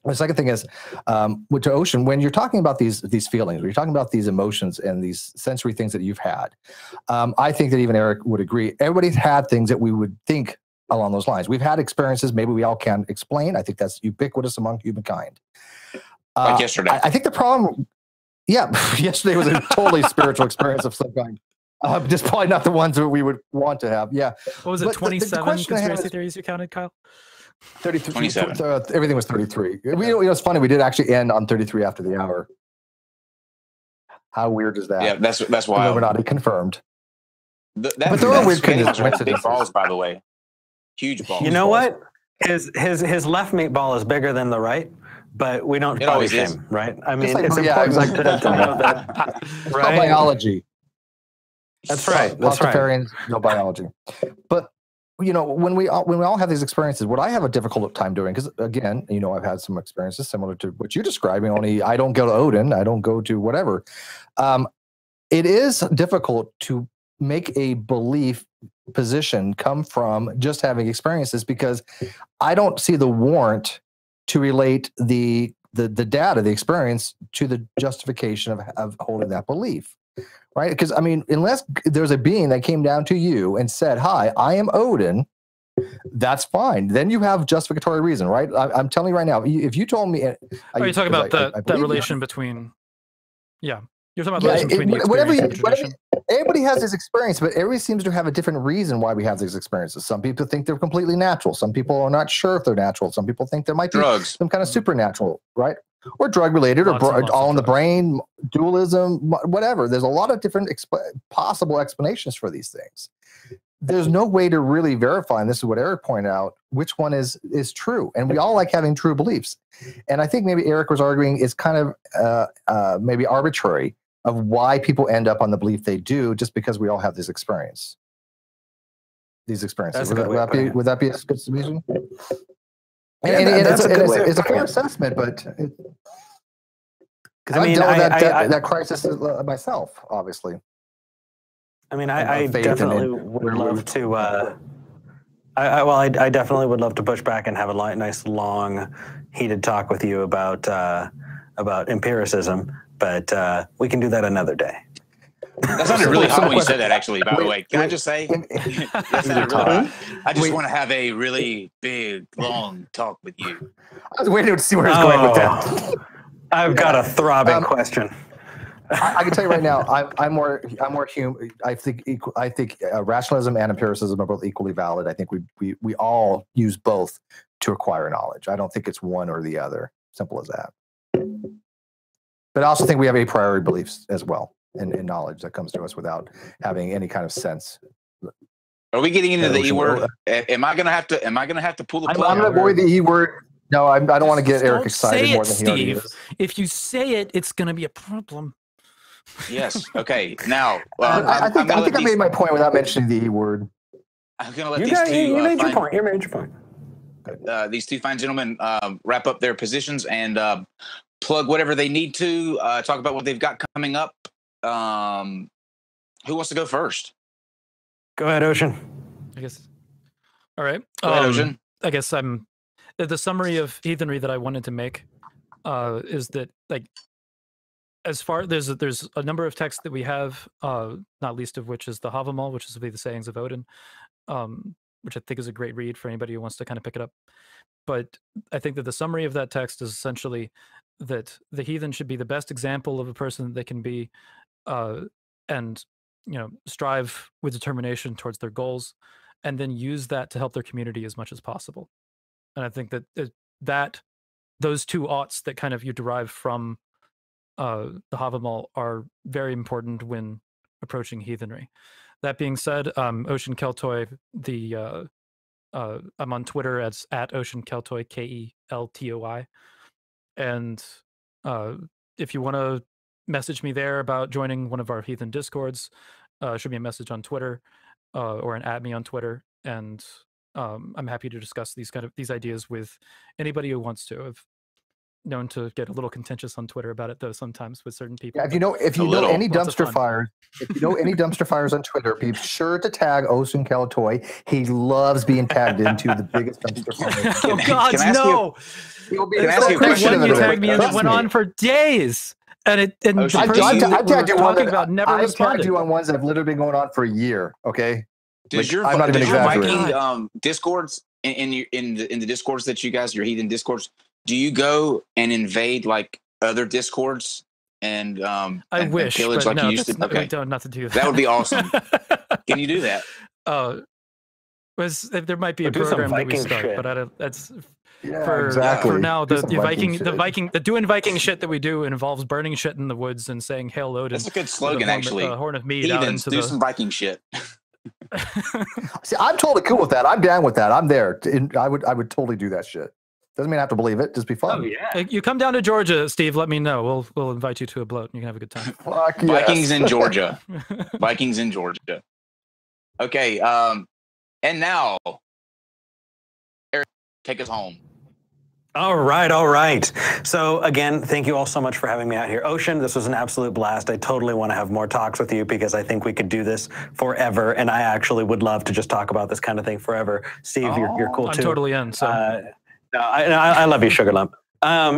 The second thing is, to Ocean, when you're talking about these feelings, when you're talking about these emotions and these sensory things that you've had, I think that even Eric would agree. Everybody's had things that we would think along those lines. We've had experiences maybe we all can't explain. I think that's ubiquitous among humankind. Like yesterday. I think the problem, yesterday was a totally spiritual experience of some kind. Just probably not the ones that we would want to have. Yeah. What was it? 27 conspiracy theories you counted, Kyle? 33. 27. Everything was 33. It's funny. We did actually end on 33 after the hour. How weird is that? Yeah, that's wild. Illuminati confirmed. But there are weird big balls, by the way. Huge balls. You know what? His left meatball is bigger than the right, but we don't body shame, right? I mean, it's important to know that. Right? No biology. That's right. That's right. No biology. But when we all have these experiences, what I have a difficult time doing, because again, I've had some experiences similar to what you're describing. Only I don't go to Odin. I don't go to whatever. It is difficult to make a belief position come from just having experiences, because I don't see the warrant to relate the data, the experience, to the justification of holding that belief, right? Because I mean, unless there's a being that came down to you and said, "Hi, I am Odin," that's fine. Then you have justificatory reason, right? I'm telling you right now, if you told me, are you talking about that relation between? Yeah. You're talking about between the experience and the tradition. Everybody has this experience, but everybody seems to have a different reason why we have these experiences. Some people think they're completely natural. Some people are not sure if they're natural. Some people think there might be some kind of supernatural, right? Or drug related, or all in the brain, dualism, whatever. There's a lot of different possible explanations for these things. There's no way to really verify, and this is what Eric pointed out, which one is true. And we all like having true beliefs. And I think maybe Eric was arguing is kind of maybe arbitrary of why people end up on the belief they do, just because we all have this experience. These experiences. Would that be a good submission? It's a fair assessment, but because I've dealt with that crisis myself, obviously. I mean, I definitely would love to. I definitely would love to push back and have a nice, long, heated talk with you about empiricism, but we can do that another day. That sounded really hot when you said that, actually, by the way. Can I just say? That sounded really hot. I just want to have a really big, long talk with you. I was waiting to see where I was going with that. I've got a throbbing question. I can tell you right now, I'm more human. I think rationalism and empiricism are both equally valid. I think we all use both to acquire knowledge. I don't think it's one or the other. Simple as that. But I also think we have a priori beliefs as well, in knowledge that comes to us without having any kind of sense. Are we getting into the E word? Am I gonna have to pull the plug? I'm gonna avoid the E word. No, I don't want to get Eric excited more than he already is. If you say it, it's gonna be a problem. Yes. Okay. Now, I think I made my point without mentioning the E word. I'm gonna let these two. You made your point. You made your point. These two fine gentlemen wrap up their positions and plug whatever they need to. Talk about what they've got coming up. Who wants to go first? Go ahead, Ocean. I guess. All right. Go ahead, Ocean. I guess I'm. The summary of heathenry that I wanted to make is that, like, as far there's a number of texts that we have, not least of which is the Havamal, which is the sayings of Odin, which I think is a great read for anybody who wants to kind of pick it up. But I think that the summary of that text is essentially that the heathen should be the best example of a person that they can be, and strive with determination towards their goals, and then use that to help their community as much as possible. And I think that those two oughts that kind of you derive from the Havamal are very important when approaching heathenry. That being said, Ocean Keltoi, I'm on Twitter as @Ocean Keltoi, KELTOI, and if you want to message me there about joining one of our heathen discords, shoot me a message on Twitter or @ me on Twitter, and I'm happy to discuss these ideas with anybody who wants to. I've known to get a little contentious on Twitter about it, though, sometimes with certain people. Yeah, if you know any dumpster fires on Twitter, be sure to tag Ocean Keltoi. He loves being tagged into the biggest dumpster fire. Oh God, no! Can I ask you a question? You tagged me, and it went on for days. And I've tagged you on that. I've tagged you on ones that have literally been going on for a year. Okay. Does your Viking discords in the discords that you guys, your heathen discords, do you go and invade like other discords and I wish, pillage but like no, you used to? Okay, nothing to do with that would be awesome. Can you do that? There might be a program that we start, shit. but I don't. That's exactly. For now. Do The some Viking doing Viking shit that we do involves burning shit in the woods and saying "Hail Odin." That's a good slogan, actually. Horn of mead Heathens, out into do some Viking shit. See, I'm totally cool with that. I'm down with that. I'm there. I would totally do that shit. Doesn't mean I have to believe it. Just be fun. Oh yeah. You come down to Georgia, Steve. Let me know. We'll invite you to a bloat. And you can have a good time. Fuck yes. Vikings in Georgia. Vikings in Georgia. Okay. And now, Eric, take us home. All right. So again, thank you all so much for having me out here. Ocean, this was an absolute blast. I totally want to have more talks with you because I think we could do this forever. And I actually would love to just talk about this kind of thing forever. Steve, you're cool too. I'm totally in. So. I love you, Sugar Lump.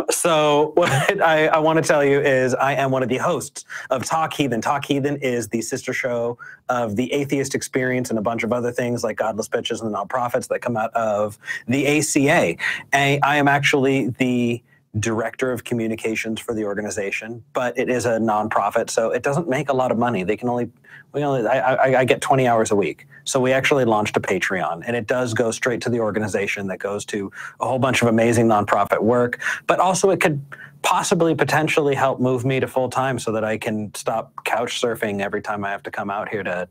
So what I want to tell you is I am one of the hosts of Talk Heathen. Talk Heathen is the sister show of the Atheist Experience and a bunch of other things like Godless Bitches and the Nonprofits that come out of the ACA. And I am actually the director of communications for the organization, but it is a nonprofit, so it doesn't make a lot of money. I get 20 hours a week. So we actually launched a Patreon, and it does go straight to the organization that goes to a whole bunch of amazing nonprofit work, but also it could possibly potentially help move me to full time so that I can stop couch surfing every time I have to come out here to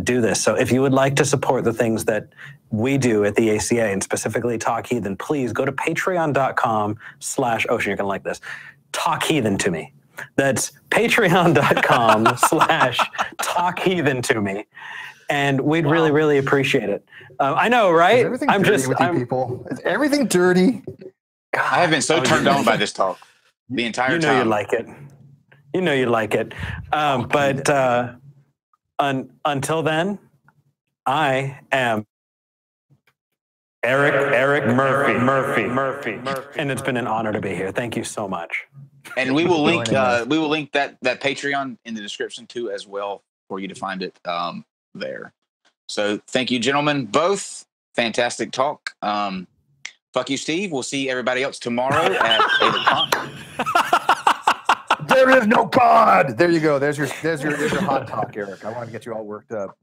do this. So if you would like to support the things that we do at the ACA and specifically Talk Heathen, please go to patreon.com/Ocean. You're going to like this. Talk Heathen to me. That's patreon.com/Talk Heathen to me. And we'd really, really appreciate it. I know, right? Is everything dirty with you people? Is everything dirty? I have been so turned on by this talk the entire time. You'd like it. You know you'd like it. Until then, I am Eric Murphy, and it's been an honor to be here. Thank you so much. And we will link that Patreon in the description too as well for you to find it there. So thank you, gentlemen, both. Fantastic talk. Fuck you, Steve. We'll see everybody else tomorrow at 8 o'clock. There is no God. There you go. There's your hot talk, Eric. I want to get you all worked up.